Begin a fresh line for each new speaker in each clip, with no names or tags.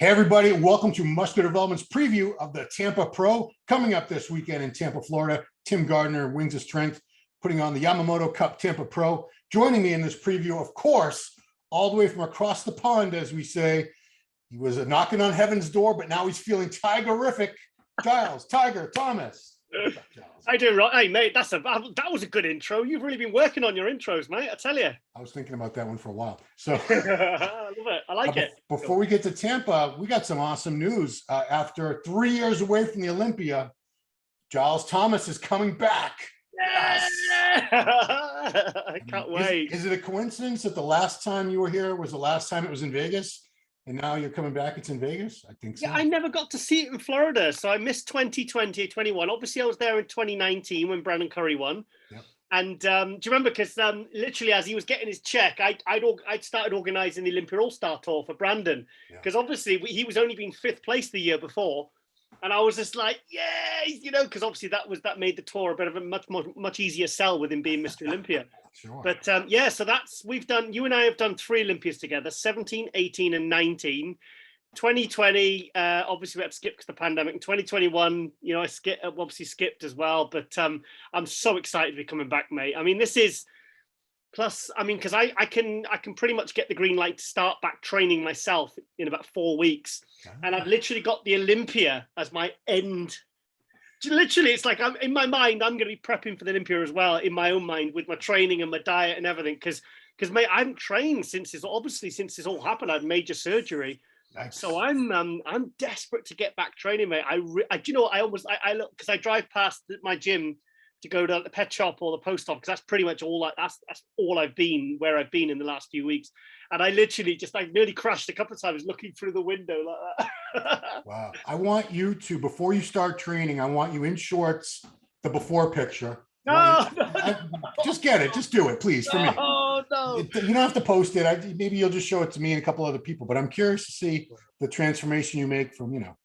Hey everybody, welcome to Muscular Development's preview of the Tampa Pro coming up this weekend in Tampa, Florida. Tim Gardner, Wings of Strength, putting on the Yamamoto Cup Tampa Pro. Joining me in this preview, of course, all the way from across the pond, as we say. He was knocking on heaven's door, but now he's feeling tigerific. Giles, Tiger, Thomas.
I do, right. Hey, mate, that was a good intro. You've really been working on your intros, mate. I tell you.
I was thinking about that one for a while. So
I love it. I like it.
Before we get to Tampa, we got some awesome news. After 3 years away from the Olympia, Giles Thomas is coming back.
Yes. I can't wait.
Is it a coincidence that the last time you were here was the last time it was in Vegas? And now you're coming back, it's in Vegas? I think so.
Yeah, I never got to see it in Florida. So I missed 2020, 21. Obviously, I was there in 2019 when Brandon Curry won. Yep. And do you remember? Because literally, as he was getting his check, I'd started organizing the Olympia All-Star Tour for Brandon. Because obviously, he was only been 5th place the year before. And I was just like, yeah, you know, because obviously that made the tour a bit of a much easier sell with him being Mr. Olympia. Sure. But yeah, so you and I have done 3 Olympias together, 17, 18, and 19. 2020, obviously we had to skip because of the pandemic. In 2021, you know, I obviously skipped as well. But I'm so excited to be coming back, mate. I mean, this is plus, I mean, because I can pretty much get the green light to start back training myself in about 4 weeks. And I've literally got the Olympia as my end. Literally, it's like in my mind, I'm going to be prepping for the Olympia as well, in my own mind, with my training and my diet and everything. Because mate, I haven't trained since this all happened. I had major surgery. Nice. So I'm desperate to get back training, mate. I you know, I look, because I drive past my gym to go to the pet shop or the post office, because that's pretty much all that's all I've been where I've been in the last few weeks. And I literally I nearly crashed a couple of times looking through the window like that.
Wow. I want you to, before you start training, I want you in shorts, the before picture.
No,
just get it. Just do it, please, for me.
Oh, no.
You don't have to post it. Maybe you'll just show it to me and a couple other people, but I'm curious to see the transformation you make from, you know.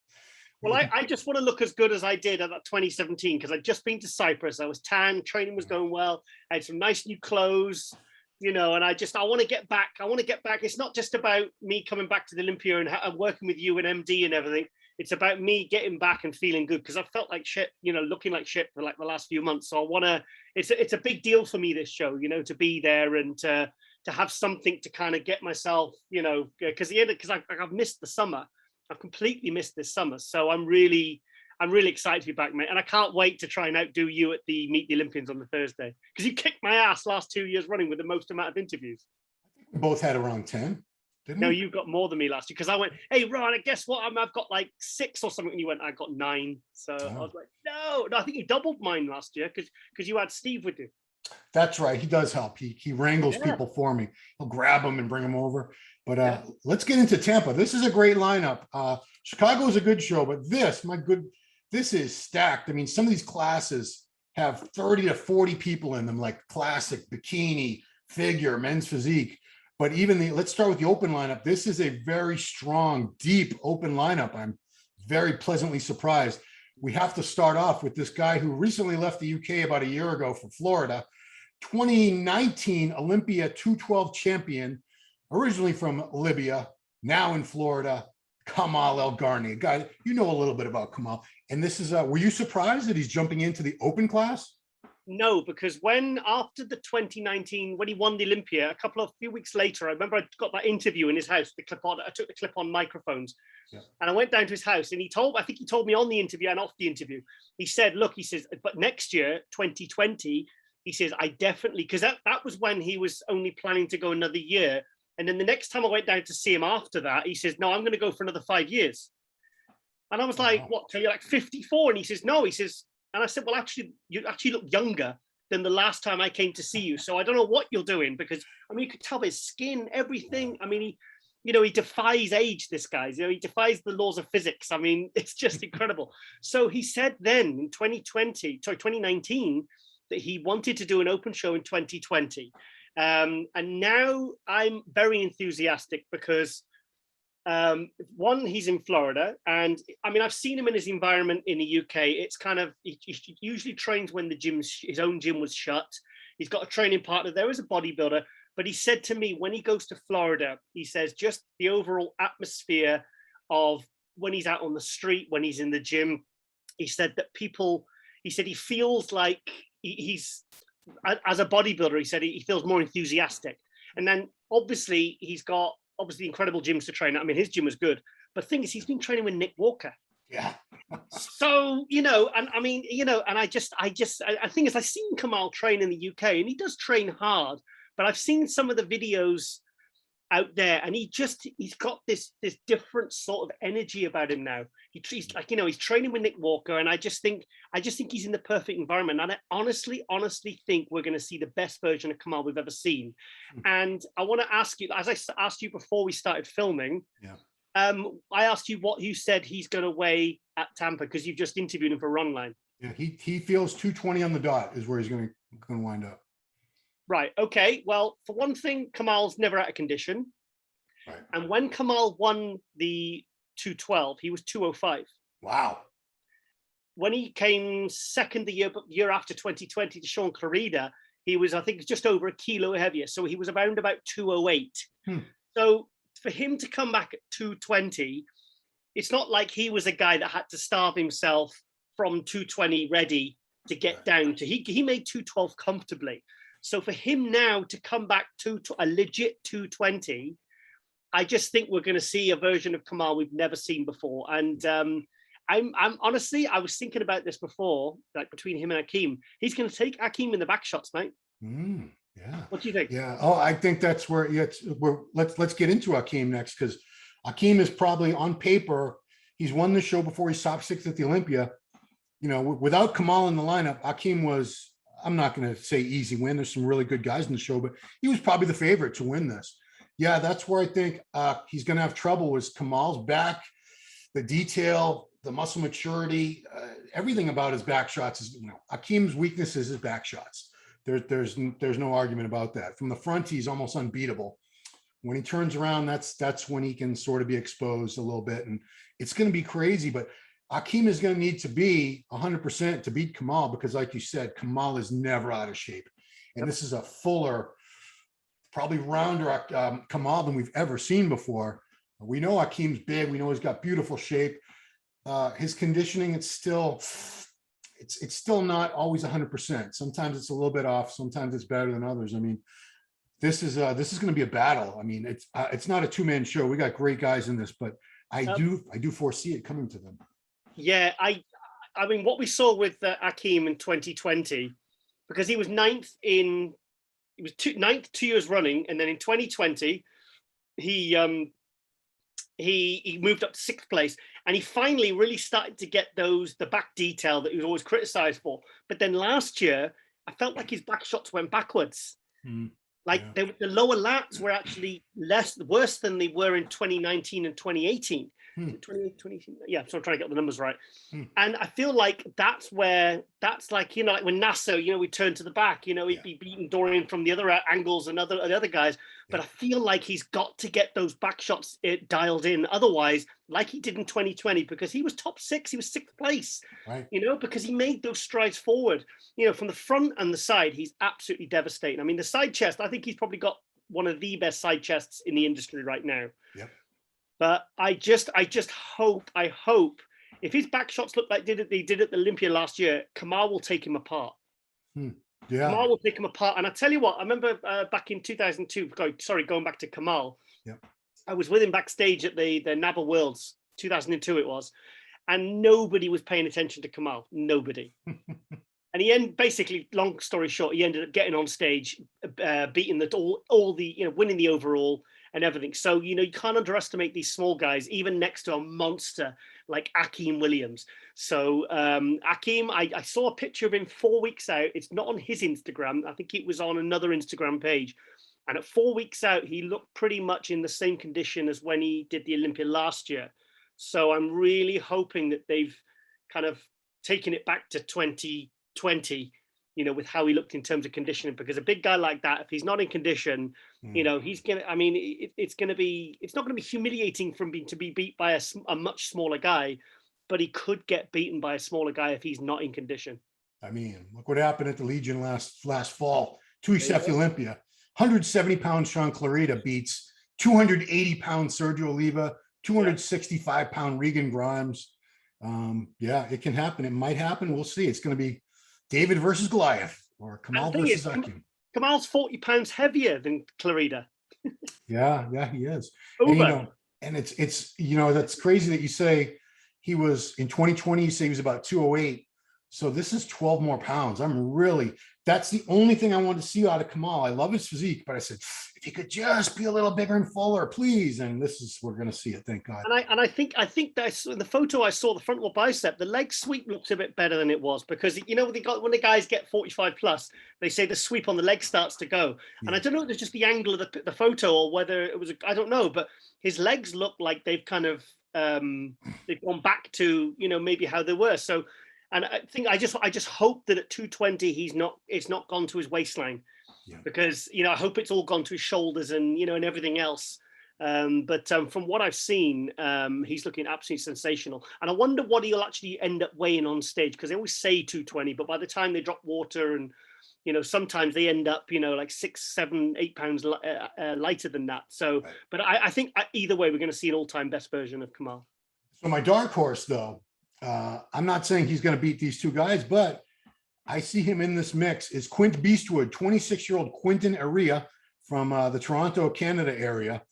Well, I just want to look as good as I did at that 2017, because I'd just been to Cyprus. I was tan, training was going well. I had some nice new clothes, you know, and I want to get back. I want to get back. It's not just about me coming back to the Olympia and working with you and MD and everything. It's about me getting back and feeling good, because I felt like shit, you know, looking like shit for like the last few months. So I want to, it's a big deal for me, this show, you know, to be there and to have something to kind of get myself, you know, because I've missed the summer. I've completely missed this summer. So I'm really excited to be back, mate. And I can't wait to try and outdo you at the Meet the Olympians on the Thursday, because you kicked my ass last 2 years running with the most amount of interviews.
We both had around 10.
No, you got more than me last year, because I went, hey, Ron, guess what? I've got like 6 or something. And you went, I got 9. So I was like, no, I think you doubled mine last year because you had Steve with you.
That's right. He does help. He wrangles people for me. He'll grab them and bring them over. But let's get into Tampa. This is a great lineup. Chicago is a good show, but this is stacked. I mean, some of these classes have 30 to 40 people in them, like classic, bikini, figure, men's physique. But even let's start with the open lineup. This is a very strong, deep open lineup. I'm very pleasantly surprised. We have to start off with this guy who recently left the UK about a year ago for Florida, 2019 Olympia 212 champion, originally from Libya, now in Florida, Kamal El Garnie. A guy, you know a little bit about Kamal. And this is, were you surprised that he's jumping into the open class?
No, because after the 2019, when he won the Olympia, a few weeks later, I remember I got that interview in his house, I took the clip-on microphones, and I went down to his house, and I think he told me on the interview and off the interview, he said, look, he says, but next year, 2020, he says, I definitely, because that was when he was only planning to go another year. And then the next time I went down to see him after that, he says, no, I'm going to go for another 5 years. And I was like, what, till you're like 54? And he says, no, he says, and I said, well, actually, you actually look younger than the last time I came to see you. So I don't know what you're doing, because, I mean, you could tell by his skin, everything. I mean, he defies age, this guy. You know, he defies the laws of physics. I mean, it's just incredible. So he said then in 2019, that he wanted to do an open show in 2020. And now I'm very enthusiastic because one, he's in Florida, and I mean, I've seen him in his environment in the UK. It's kind of, he usually trains when his own gym was shut. He's got a training partner there as a bodybuilder, but he said to me, when he goes to Florida, he says, just the overall atmosphere of when he's out on the street, when he's in the gym. He said that he said he feels like he's, as a bodybuilder, he said he feels more enthusiastic. And then obviously he's got incredible gyms to train at. I mean, his gym was good, but the thing is, he's been training with Nick Walker.
Yeah.
So, and I mean, and I think is I've seen Kamal train in the UK, and he does train hard, but I've seen some of the videos out there, and he's got this different sort of energy about him now. He's like, he's training with Nick Walker, and I just think he's in the perfect environment. And I honestly think we're going to see the best version of Kamal we've ever seen. And I want to ask you, as I asked you before we started filming, I asked you what you said he's going to weigh at Tampa, because you've just interviewed him for Runline.
Yeah, he feels 220 on the dot is where he's going to wind up.
Right. Okay. Well, for one thing, Kamal's never out of condition.
Right.
And when Kamal won the 212, he was 205.
Wow.
When he came second the year after 2020 to Sean Clarida, he was, I think, just over a kilo heavier. So he was around about 208. So for him to come back at 220, it's not like he was a guy that had to starve himself from 220 ready to get down to, he made 212 comfortably. So for him now to come back to a legit 220, I just think we're going to see a version of Kamal we've never seen before. And I'm honestly, I was thinking about this before, like between him and Akeem. He's going to take Akeem in the back shots, mate.
Yeah.
What do you think?
Yeah. Oh, I think that's where let's get into Akeem next, because Akeem is probably on paper. He's won the show before. He's top 6 at the Olympia. Without Kamal in the lineup, Akeem was, I'm not going to say easy win. There's some really good guys in the show, but he was probably the favorite to win this. Yeah, that's where I think he's going to have trouble, is Kamal's back, the detail, the muscle maturity, everything about his back shots is, Akeem's weakness is his back shots. There's no argument about that. From the front, he's almost unbeatable. When he turns around, that's when he can sort of be exposed a little bit, and it's going to be crazy. But Akeem is going to need to be 100% to beat Kamal, because like you said, Kamal is never out of shape. And this is a fuller, probably rounder Kamal than we've ever seen before. We know Akeem's big. We know he's got beautiful shape. His conditioning, it's still not always 100%. Sometimes it's a little bit off. Sometimes it's better than others. I mean, this is going to be a battle. I mean, it's not a 2-man show. We got great guys in this, but I do foresee it coming to them.
Yeah, I mean, what we saw with Akeem in 2020, because he was ninth 2 years running, and then in 2020, he moved up to 6th place, and he finally really started to get the back detail that he was always criticized for. But then last year, I felt like his back shots went backwards. The lower lats were actually worse than they were in 2019 and 2018. 2018, yeah, so I'm trying to get the numbers right. And I feel like that's like when Nasso, we turn to the back, he'd be beating Dorian from the other angles and the other guys. But I feel like he's got to get those back shots dialed in. Otherwise, like he did in 2020, because he was top 6, he was 6th place, right? Because he made those strides forward, from the front and the side, he's absolutely devastating. I mean, the side chest, I think he's probably got one of the best side chests in the industry right now. Yep. But I just hope if his back shots look like they did at the Olympia last year, Kamal will take him apart. Yeah, Kamal will take him apart. And I tell you what, I remember back in 2002. Going back to Kamal. Yeah, I was with him backstage at the NABA Worlds 2002. It was, and nobody was paying attention to Kamal. Nobody. And basically, long story short, he ended up getting on stage, beating winning the overall and everything. So, you can't underestimate these small guys, even next to a monster like Akeem Williams. So Akeem, I saw a picture of him 4 weeks out. It's not on his Instagram. I think it was on another Instagram page. And at 4 weeks out, he looked pretty much in the same condition as when he did the Olympia last year. So I'm really hoping that they've kind of taken it back to 2020, with how he looked in terms of conditioning, because a big guy like that, if he's not in condition, he's gonna, I mean, it's not going to be humiliating for him to be beat by a much smaller guy, but he could get beaten by a smaller guy if he's not in condition.
I mean, look what happened at the Legion last fall, 2 weeks after the Olympia. 170-pound Sean Clarida beats 280-pound Sergio Oliva, 265-pound Regan Grimes. Yeah, it can happen. It might happen. We'll see. It's going to be David versus Goliath or Kamal versus Akim.
Kamal's 40 pounds heavier than Clarida.
Yeah, he is.
Uber.
And it's that's crazy that you say he was in 2020, you say he was about 208. So this is 12 more pounds. That's the only thing I wanted to see out of Kamal. I love his physique, but I said, if he could just be a little bigger and fuller, please. And we're going to see it. Thank God.
And I think that's in the photo I saw, the frontal bicep, the leg sweep looks a bit better than it was, because, when the guys get 45 plus, they say the sweep on the leg starts to go. Yeah. And I don't know if it's just the angle of the photo or whether it was, I don't know, but his legs look like they've kind of, they've gone back to, maybe how they were. So, and I think I just hope that at 220 it's not gone to his waistline, because I hope it's all gone to his shoulders and and everything else. But from what I've seen, he's looking absolutely sensational. And I wonder what he'll actually end up weighing on stage, because they always say 220, but by the time they drop water and sometimes they end up like 6, 7, 8 pounds lighter than that. So, right. But I think either way we're going to see an all-time best version of Kamal.
So my dark horse, though. I'm not saying he's going to beat these two guys, but I see him in this mix is Quint Beastwood, 26-year-old Quentin Quintoria from the Toronto, Canada area.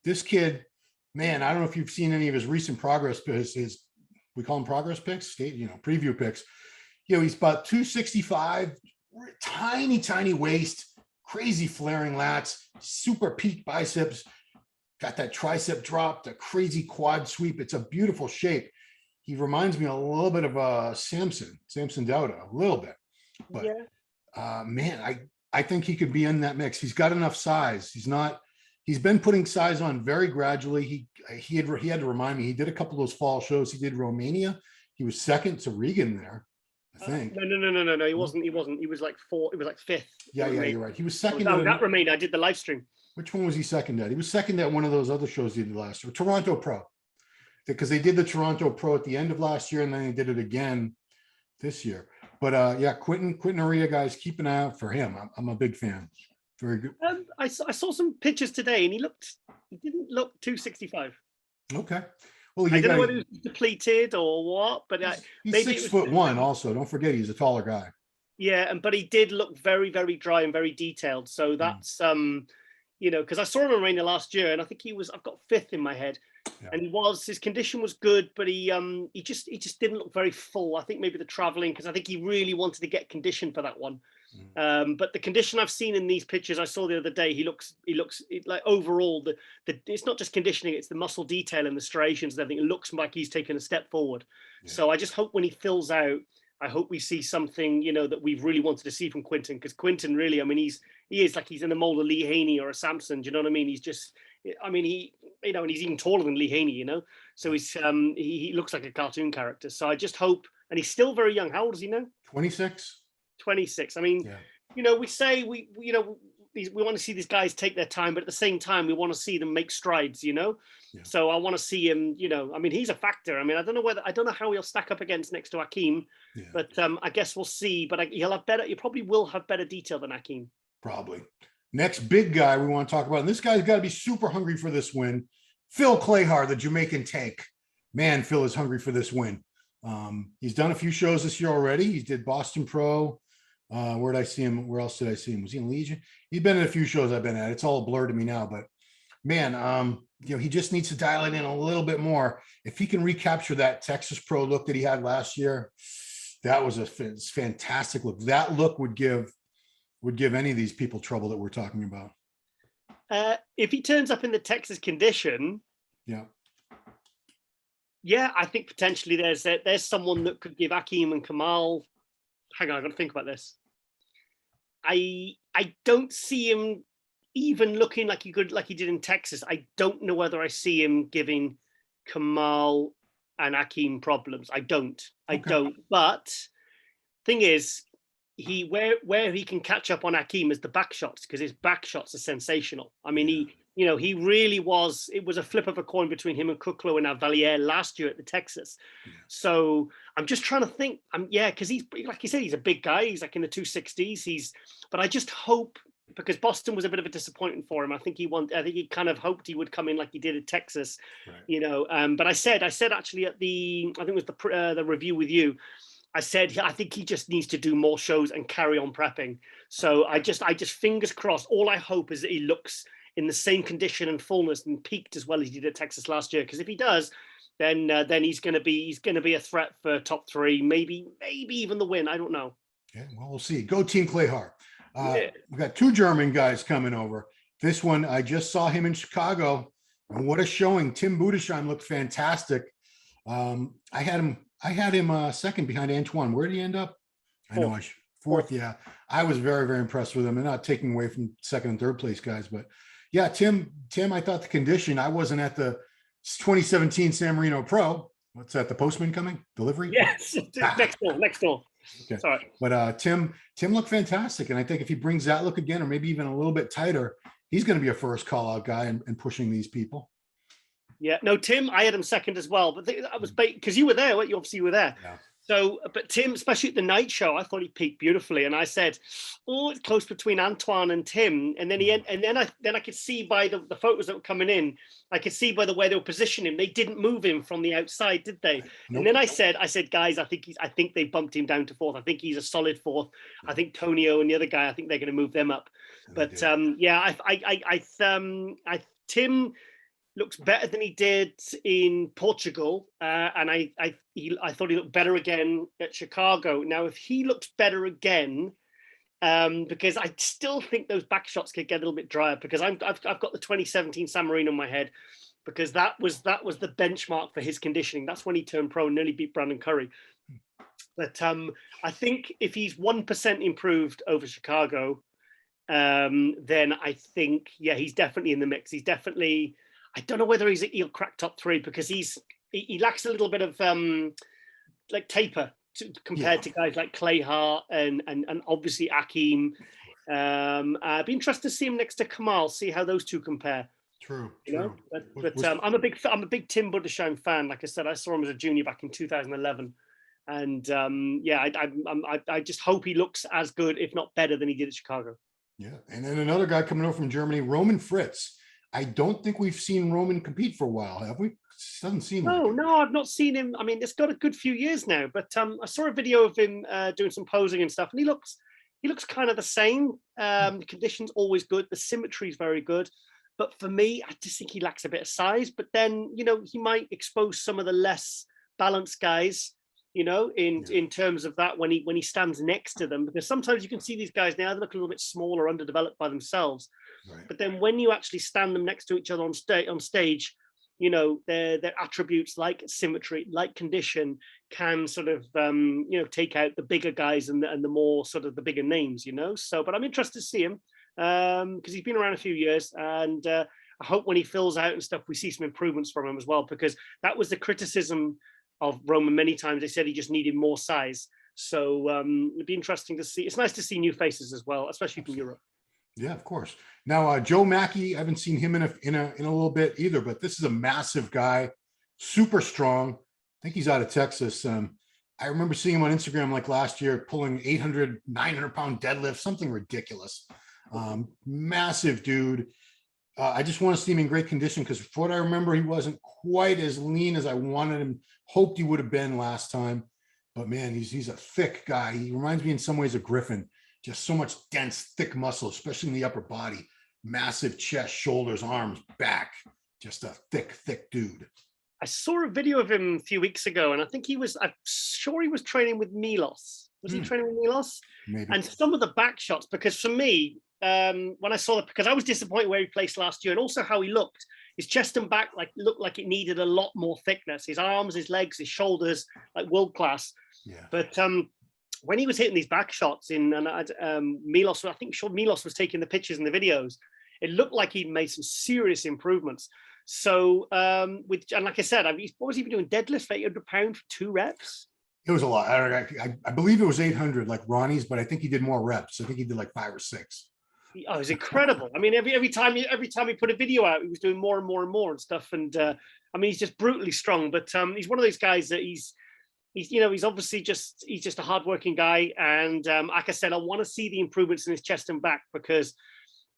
This kid, man, I don't know if you've seen any of his recent progress, because we call them progress picks, preview picks. He's about 265, tiny waist, crazy flaring lats, super peak biceps, got that tricep drop, the crazy quad sweep. It's a beautiful shape. He reminds me a little bit of Samson Dauda, a little bit, but man, I think he could be in that mix. He's got enough size. He's been putting size on very gradually. He had to remind me, he did a couple of those fall shows. He did Romania. He was second to Regan there, I think.
No. He wasn't. He was like fourth. It was like fifth.
Yeah, you're right. He was second.
That Romania. I did the live stream.
Which one was he second at? He was second at one of those other shows he did last year, Toronto Pro. Because they did the Toronto Pro at the end of last year, and then they did it again this year. But Quentin Quintoria, guys, keep an eye out for him. I'm a big fan. Very good.
I saw some pictures today, and he didn't look 265.
Okay. Well,
I don't know whether he was depleted or what, but
he's
maybe
6'1". Also, don't forget he's a taller guy.
Yeah, but he did look very, very dry and very detailed. So that's because I saw him in Romania last year, and I think I've got fifth in my head. Yeah. And his condition was good, but he just didn't look very full. I think maybe the traveling, because I think he really wanted to get conditioned for that one. But the condition I've seen in these pictures I saw the other day, he looks like overall it's not just conditioning, it's the muscle detail and the striations and everything. It looks like he's taken a step forward. Yeah. So I just hope when he fills out, I hope we see something that we've really wanted to see from Quentin, because Quentin really, he is like he's in the mold of Lee Haney or a Samson. Do you know what I mean? He's just, and he's even taller than Lee Haney, So he looks like a cartoon character. So I just hope, and he's still very young. How old is he now?
26.
26. We say we want to see these guys take their time, but at the same time, we want to see them make strides, Yeah. So I want to see him, he's a factor. I don't know how he'll stack up next to Akeem, but I guess we'll see. But he probably will have better detail than Akeem.
Probably. Next big guy we want to talk about, and this guy's got to be super hungry for this win. Phil Clahar, the Jamaican tank. Man, Phil is hungry for this win. He's done a few shows this year already. He did Boston Pro. Where did I see him? Where else did I see him? Was he in Legion? He's been in a few shows I've been at. It's all a blur to me now, but man, he just needs to dial it in a little bit more. If he can recapture that Texas Pro look that he had last year, that was a fantastic look. That look would give any of these people trouble that we're talking about.
If he turns up in the Texas condition, I think potentially there's someone that could give Akeem and Kamal. Hang on, I've got to think about this. I don't see him even looking like he did in Texas. I don't know whether I see him giving Kamal and Akeem problems. I don't. But thing is, where he can catch up on Akeem is the back shots, because his back shots are sensational. He really was. It was a flip of a coin between him and Kuklo and Avalier last year at the Texas. Yeah. So I'm just trying to think. Because he's, like you said, he's a big guy. He's like in the 260s. But I just hope because Boston was a bit of a disappointment for him. I think he kind of hoped he would come in like he did at Texas, right. But I said actually at I think it was the review with you, I said I think he just needs to do more shows and carry on prepping. So I just fingers crossed. All I hope is that he looks in the same condition and fullness and peaked as well as he did at Texas last year. Because if he does, then he's going to be a threat for top 3, maybe even the win. I don't know.
Yeah, well, we'll see. Go Team Clayhart. We've got 2 German guys coming over. This one, I just saw him in Chicago, and what a showing! Tim Budesheim looked fantastic. I had him second behind Antoine. Where did he end up? Fourth. Yeah, I was very, very impressed with him, and not taking away from second and third place guys, but yeah, Tim. I thought the condition. I wasn't at the 2017 San Marino Pro. What's that? The postman coming? Delivery?
Yes, next door.
Okay.
Sorry.
But Tim looked fantastic. And I think if he brings that look again, or maybe even a little bit tighter, he's going to be a first call out guy and pushing these people.
Yeah, no, Tim, I had him second as well. But I was because you were there, you obviously were there.
Yeah.
So, but Tim, especially at the night show, I thought he peaked beautifully. And I said, oh, it's close between Antoine and Tim. And then I could see by the photos that were coming in, I could see by the way they were positioning him, they didn't move him from the outside, did they? Nope. And then I said, guys, I think they bumped him down to 4th. I think he's a solid 4th. I think Tonio and the other guy, I think they're going to move them up. But Tim looks better than he did in Portugal, and I thought he looked better again at Chicago. Now, if he looks better again, because I still think those back shots could get a little bit drier, because I've got the 2017 San Marino in my head, because that was the benchmark for his conditioning. That's when he turned pro and nearly beat Brandon Curry. But I think if he's 1% improved over Chicago, then I think he's definitely in the mix. He's definitely. I don't know whether he'll crack top 3, because he lacks a little bit of like taper compared to guys like Clayhart and obviously Akeem. I'd be interested to see him next to Kamal, see how those two compare.
True.
But I'm a big Tim Budesheim fan. Like I said, I saw him as a junior back in 2011, and I just hope he looks as good, if not better, than he did at Chicago.
Yeah, and then another guy coming over from Germany, Roman Fritz. I don't think we've seen Roman compete for a while, have we? Doesn't seem like it.
No, I've not seen him. I mean, it's got a good few years now, but I saw a video of him doing some posing and stuff, and he looks kind of the same. The condition's always good. The symmetry is very good. But for me, I just think he lacks a bit of size. But then, he might expose some of the less balanced guys, in terms of that when he stands next to them. Because sometimes you can see these guys now, they look a little bit small or underdeveloped by themselves. Right. But then when you actually stand them next to each other on stage, their attributes like symmetry, like condition, can sort of take out the bigger guys and the more sort of the bigger names. So, but I'm interested to see him because he's been around a few years, and I hope when he fills out and stuff, we see some improvements from him as well, because that was the criticism of Roman many times. They said he just needed more size. So it'd be interesting to see. It's nice to see new faces as well, especially from Europe.
Yeah, of course. Now, Joe Mackey, I haven't seen him in a little bit either, but this is a massive guy, super strong. I think he's out of Texas. I remember seeing him on Instagram like last year, pulling 800, 900-pound deadlift, something ridiculous. Massive dude. I just want to see him in great condition, because for what I remember, he wasn't quite as lean as I wanted him, hoped he would have been last time. But man, he's a thick guy. He reminds me in some ways of Griffin. Just so much dense, thick muscle, especially in the upper body. Massive chest, shoulders, arms, back. Just a thick dude.
I saw a video of him a few weeks ago, and I'm sure he was training with Milos. Was he training with Milos?
Maybe.
And some of the back shots, because for me, when I saw that, because I was disappointed where he placed last year, and also how he looked. His chest and back looked like it needed a lot more thickness. His arms, his legs, his shoulders, like world class.
Yeah.
But when he was hitting these back shots Milos, I think sure Milos was taking the pictures and the videos, it looked like he'd made some serious improvements. So and like I said, what was he doing? Deadlift for 800 pounds for 2 reps?
It was a lot. I believe it was 800 like Ronnie's, but I think he did more reps. I think he did like 5 or 6.
Oh, it was incredible. I mean, every time he put a video out, he was doing more and more and more and stuff. And he's just brutally strong. But he's one of those guys that he's obviously he's just a hardworking guy. And like I said, I want to see the improvements in his chest and back, because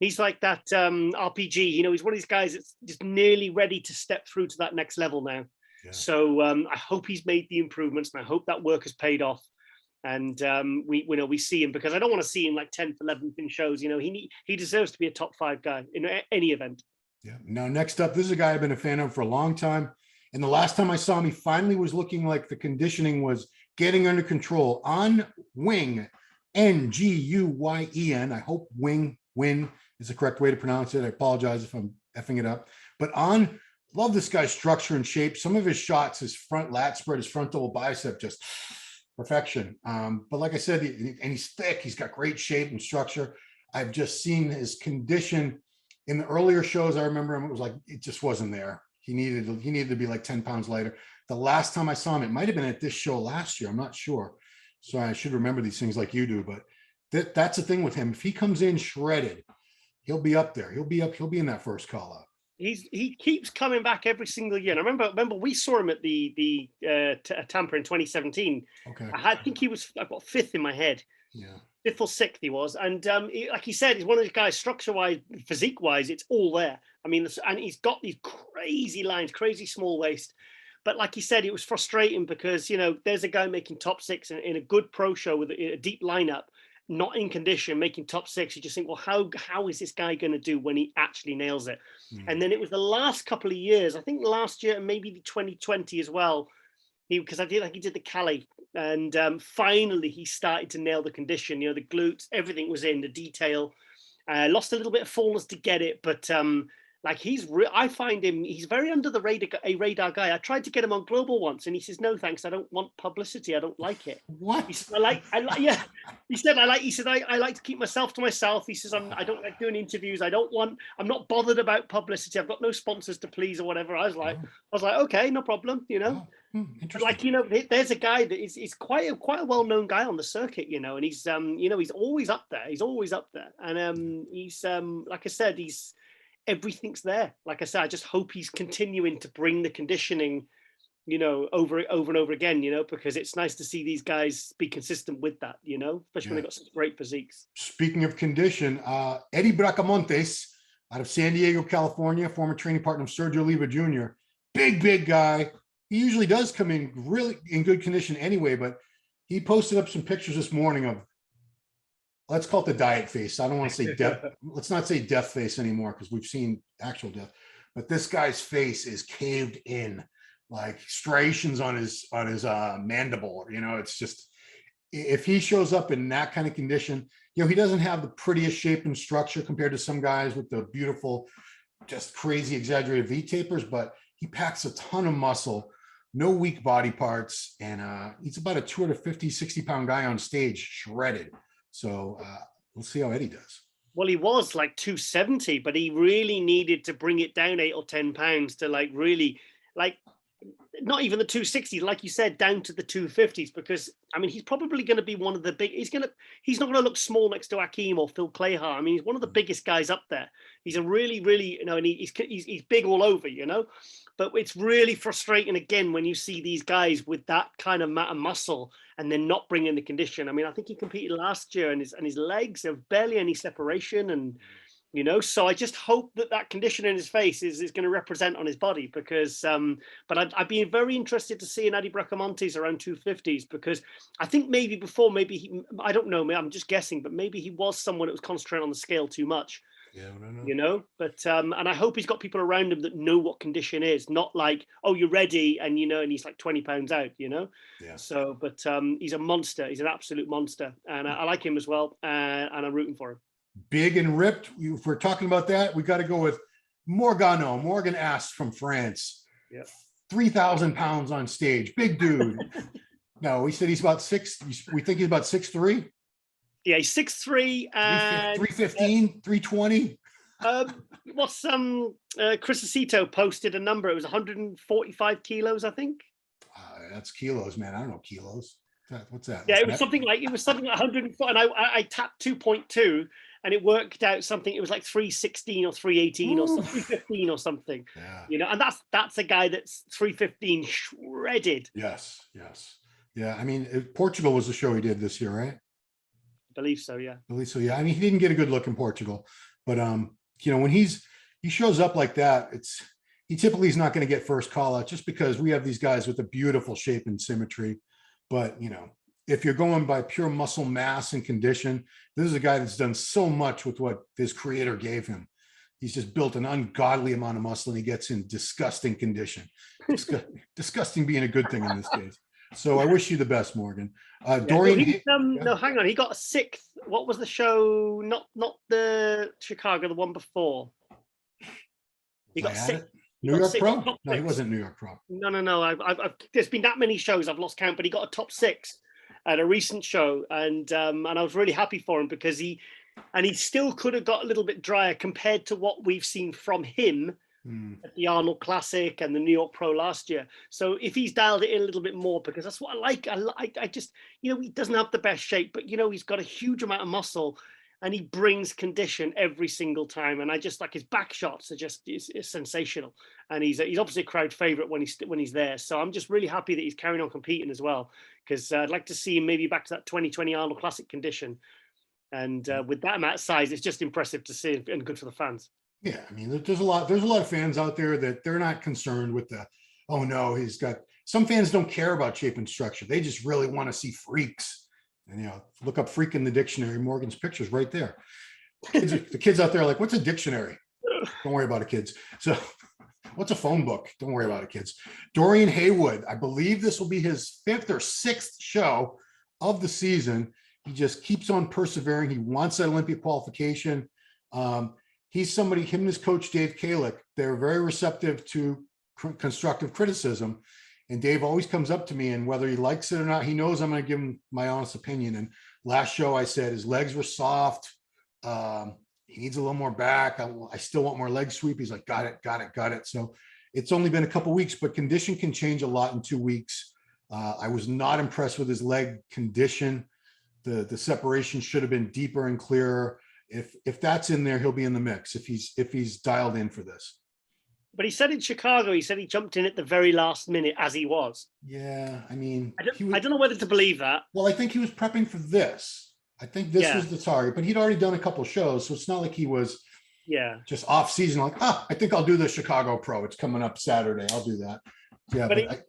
He's like that RPG, you know, he's one of these guys that's just nearly ready to step through to that next level now. Yeah. So I hope he's made the improvements, and I hope that work has paid off. And we see him, because I don't want to see him like 10th, 11th in shows. You know, he deserves to be a top 5 guy in any event. Yeah.
Now, next up, this is a guy I've been a fan of for a long time. And the last time I saw him, he finally was looking like the conditioning was getting under control. On Wing, Nguyen. I hope win is the correct way to pronounce it. I apologize if I'm effing it up. But on, love this guy's structure and shape. Some of his shots, his front lat spread, his front double bicep, just perfection. But like I said, and he's thick. He's got great shape and structure. I've just seen his condition in the earlier shows. I remember him, it was like, it just wasn't there. He needed to be like 10 pounds lighter. The last time I saw him, it might've been at this show last year. I'm not sure. So I should remember these things like you do, but that's the thing with him. If he comes in shredded, he'll be up there. He'll be in that first call up.
He keeps coming back every single year. And I remember we saw him at the Tampa in 2017.
Okay.
I think I've got 5th in my head.
Yeah.
5th or 6th he was. And like he said, he's one of those guys, structure-wise, physique-wise, it's all there. I mean, and he's got these crazy lines, crazy small waist. But like he said, it was frustrating because, you know, there's a guy making top 6 in a good pro show with a deep lineup, not in condition, making top 6. You just think, well, how is this guy going to do when he actually nails it? And then it was the last couple of years, I think last year and maybe the 2020 as well, because I feel like he did the Cali, and finally he started to nail the condition. You know, the glutes, everything was in, the detail. Lost a little bit of fullness to get it, but like I find him, he's very under the radar guy. I tried to get him on Global once, and he says, "No, thanks. I don't want publicity. I don't like it."
What?
He said, yeah. He said, I like to keep myself to myself. He says, I don't like doing interviews. I'm not bothered about publicity. I've got no sponsors to please or whatever. I was like, okay, no problem. You know, like, you know, there's a guy that is quite a well-known guy on the circuit, you know, and he's you know, he's always up there. He's always up there, and he's like I said, everything's there. Like I said, I just hope he's continuing to bring the conditioning, you know, over and over again, you know, because it's nice to see these guys be consistent with that, you know, especially when they've got such great physiques.
Speaking of condition, Eddie Bracamontes out of San Diego, California, former training partner of Sergio Oliva Jr. Big guy. He usually does come in really in good condition anyway, but he posted up some pictures this morning of, let's call it the diet face. I don't want to say death. Let's not say death face anymore, because we've seen actual death. But this guy's face is caved in, like striations on his mandible. You know, it's just, if he shows up in that kind of condition, you know, he doesn't have the prettiest shape and structure compared to some guys with the beautiful, just crazy exaggerated V tapers, but he packs a ton of muscle, no weak body parts, and he's about a 250, 60-pound guy on stage, shredded. So we'll see how Eddie does.
Well, he was like 270, but he really needed to bring it down 8 or 10 pounds to like really, like, not even the 260, like you said, down to the 250s, because I mean, he's probably going to be one of the big, he's not going to look small next to Akeem or Phil Clayhar. I mean, he's one of the biggest guys up there. He's a really, you know, and he's big all over, you know, but it's really frustrating again when you see these guys with that kind of muscle and then not bringing the condition. I mean, I think he competed last year, and his legs have barely any separation, and you know, so I just hope that condition in his face is going to represent on his body, because but I'd be very interested to see an Eddie Bracamontes around 250s, because I think maybe I don't know, I'm just guessing, but maybe he was someone that was concentrating on the scale too much.
Yeah, I don't know.
You know, but and I hope he's got people around him that know what condition is, not like, oh, you're ready, and you know, and he's like 20 pounds out, you know.
Yeah.
So, but he's a monster. He's an absolute monster, and I like him as well, and I'm rooting for him.
Big and ripped. If we're talking about that, we got to go with Morgan Ast from France.
Yeah.
3,000 pounds on stage, big dude. No, we said he's about 6. We think he's about 6'3".
Yeah, he's 6'3" and
315, 320.
What's Chris Aceto posted a number. It was 145 kilos, I think.
That's kilos, man. I don't know kilos. What's that?
Yeah, it was something like 104, and I tapped 2.2, and it worked out something. It was like 316 or 318 or 315 or something.
Yeah.
You know, and that's a guy that's 315 shredded.
Yes. Yeah, I mean, Portugal was the show he did this year, right?
I believe so, yeah.
I mean, he didn't get a good look in Portugal, But when he shows up like that, he typically is not going to get first call out just because we have these guys with a beautiful shape and symmetry. But if you're going by pure muscle mass and condition, this is a guy that's done so much with what his creator gave him. He's just built an ungodly amount of muscle and he gets in disgusting condition. Disgusting being a good thing in this case. So I wish you the best, Morgan. Dorian.
No, hang on. He got a 6th. What was the show? Not the Chicago, the one before. He got 6th.
New York Pro? No, he wasn't New York Pro.
No. I've there's been that many shows I've lost count, but he got a top 6 at a recent show, and I was really happy for him because he still could have got a little bit drier compared to what we've seen from him at the Arnold Classic and the New York Pro last year. So if he's dialed it in a little bit more, because that's what I like. I just, he doesn't have the best shape, but he's got a huge amount of muscle and he brings condition every single time. And I just like his back shots are just is sensational. And he's obviously a crowd favorite when he's there. So I'm just really happy that he's carrying on competing as well, because I'd like to see him maybe back to that 2020 Arnold Classic condition. And with that amount of size, it's just impressive to see and good for the fans.
Yeah, I mean, there's a lot of fans out there that they're not concerned with oh no, some fans don't care about shape and structure. They just really want to see freaks. And look up freak in the dictionary. Morgan's picture's right there. The kids out there are like, what's a dictionary? Don't worry about it, kids. So what's a phone book? Don't worry about it, kids. Dorian Haywood, I believe this will be his 5th or 6th show of the season. He just keeps on persevering. He wants that Olympia qualification. He's somebody, him and his coach, Dave Kalick, they're very receptive to constructive criticism. And Dave always comes up to me, and whether he likes it or not, he knows I'm going to give him my honest opinion. And last show I said his legs were soft. He needs a little more back. I still want more leg sweep. He's like, got it. So it's only been a couple weeks, but condition can change a lot in 2 weeks. I was not impressed with his leg condition. The separation should have been deeper and clearer. If that's in there, he'll be in the mix if he's dialed in for this.
But he said in Chicago, he jumped in at the very last minute as he was.
Yeah, I mean,
I don't know whether to believe that.
Well, I think he was prepping for this. I think this was the target, but he'd already done a couple shows, so it's not like he was just off season. Like, I think I'll do the Chicago Pro. It's coming up Saturday. I'll do that. Yeah, but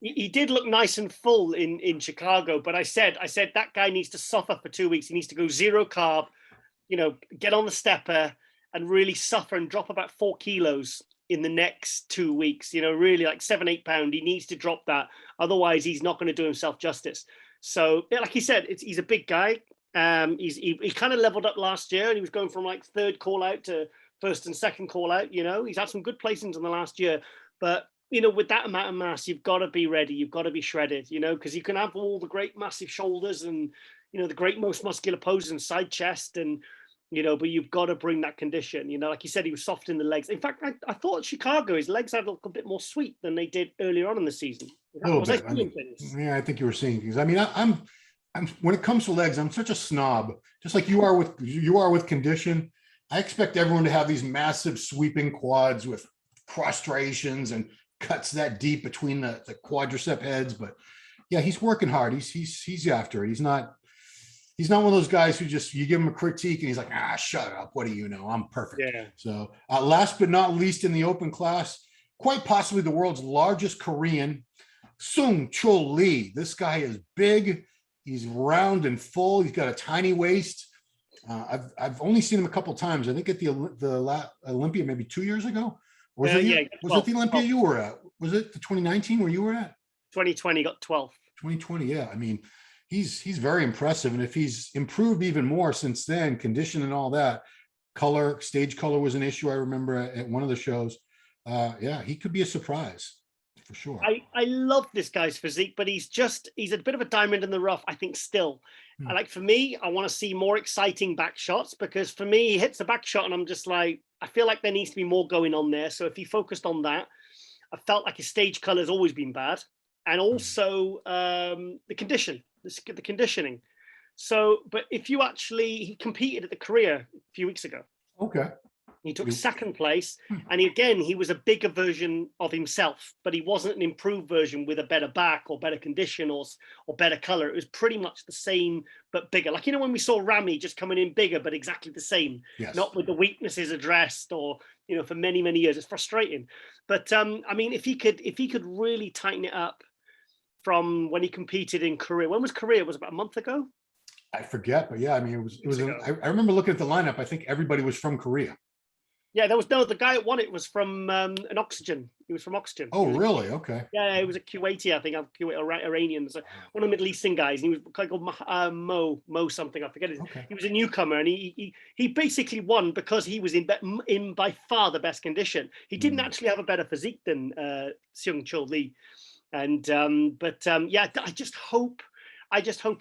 he did look nice and full in Chicago. But I said that guy needs to suffer for 2 weeks. He needs to go 0 carb, get on the stepper and really suffer and drop about 4 kilos in the next 2 weeks, really like 7-8 pound. He needs to drop that. Otherwise he's not going to do himself justice. So like he said, he's a big guy. He kind of leveled up last year and he was going from like 3rd call out to 1st and 2nd call out. He's had some good placings in the last year, but with that amount of mass, you've got to be ready. You've got to be shredded, because you can have all the great massive shoulders and, the great most muscular poses and side chest and, but you've got to bring that condition. Like you said, he was soft in the legs. In fact, I thought at Chicago, his legs had a little bit more sweep than they did earlier on in the season.
I think you were seeing things. I mean, I'm when it comes to legs, I'm such a snob, just like you are with condition. I expect everyone to have these massive sweeping quads with prostrations and cuts that deep between the quadricep heads. But yeah, he's working hard. He's after it. He's not one of those guys who just, you give him a critique and he's like, shut up. What do you know? I'm perfect. Yeah. So last but not least in the open class, quite possibly the world's largest Korean, Sung Chul Lee. This guy is big. He's round and full. He's got a tiny waist. I've only seen him a couple times. I think at the Olympia maybe 2 years ago. Was it the Olympia you were at? Was it the 2019 where you were at?
2020 got 12th.
2020, yeah. I mean, he's very impressive. And if he's improved even more since then, condition and all that, stage color was an issue. I remember at one of the shows. He could be a surprise for sure.
I love this guy's physique, but he's a bit of a diamond in the rough, I think, still. For me, I want to see more exciting back shots, because for me, he hits a back shot and I'm just like, I feel like there needs to be more going on there. So if he focused on that, I felt like his stage color has always been bad. And also the conditioning. So, but if you he competed at the Korea a few weeks ago.
Okay.
He took second place, and he was a bigger version of himself, but he wasn't an improved version with a better back or better condition or better color. It was pretty much the same, but bigger. Like, when we saw Ramy just coming in bigger, but exactly the same, not with the weaknesses addressed or, for many, many years. It's frustrating. But I mean, if he could really tighten it up from when he competed in Korea. When was Korea? Was it about a month ago?
I forget, but yeah, I mean, it was. I remember looking at the lineup. I think everybody was from Korea.
Yeah, there was the guy that won it was from an Oxygen. He was from Oxygen.
Oh, really? Okay.
Yeah, he was a Kuwaiti, I think, Iranian, so one of the Middle Eastern guys. He was called Mo something. I forget it. Okay. He was a newcomer, and he basically won because he was in by far the best condition. He didn't actually have a better physique than Seung Chul Lee, and yeah, I just hope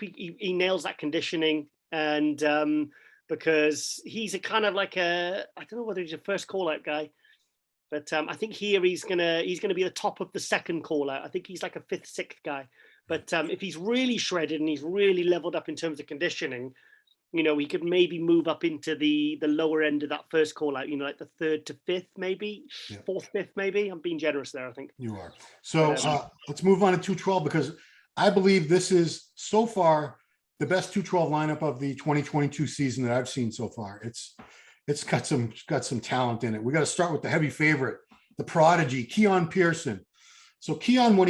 he nails that conditioning and. Because he's a kind of like I don't know whether he's a first call out guy, but I think here he's gonna be the top of the second call out. I think he's like a fifth, sixth guy. But if he's really shredded and he's really leveled up in terms of conditioning, he could maybe move up into the lower end of that first call out. Like the third to fifth, maybe fourth, fifth, maybe. I'm being generous there, I think.
You are. So let's move on to 212 because I believe this is so far the best 212 lineup of the 2022 season that I've seen so far. It's got some talent in it. We got to start with the heavy favorite, the prodigy, Keon Pearson. So Keon, when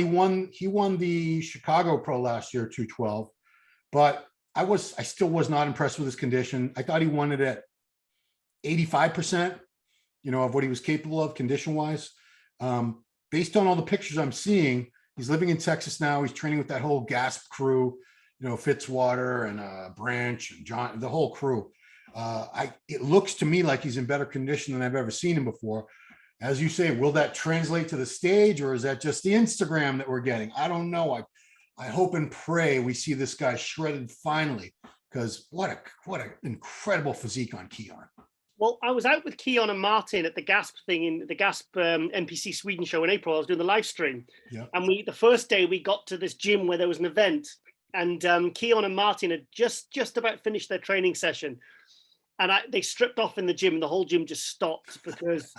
he won the Chicago Pro last year, 212, but I still was not impressed with his condition. I thought he won it at 85%, of what he was capable of condition wise. Based on all the pictures I'm seeing, he's living in Texas now. He's training with that whole Gasp crew. Fitzwater and Branch and John, the whole crew. It looks to me like he's in better condition than I've ever seen him before. As you say, will that translate to the stage, or is that just the Instagram that we're getting? I don't know. I hope and pray we see this guy shredded finally, because what an incredible physique on Keon.
Well, I was out with Keon and Martin at the Gasp thing in the Gasp NPC Sweden show in April. I was doing the live stream, and the first day we got to this gym where there was an event. And Keon and Martin had just about finished their training session, and they stripped off in the gym, and the whole gym just stopped because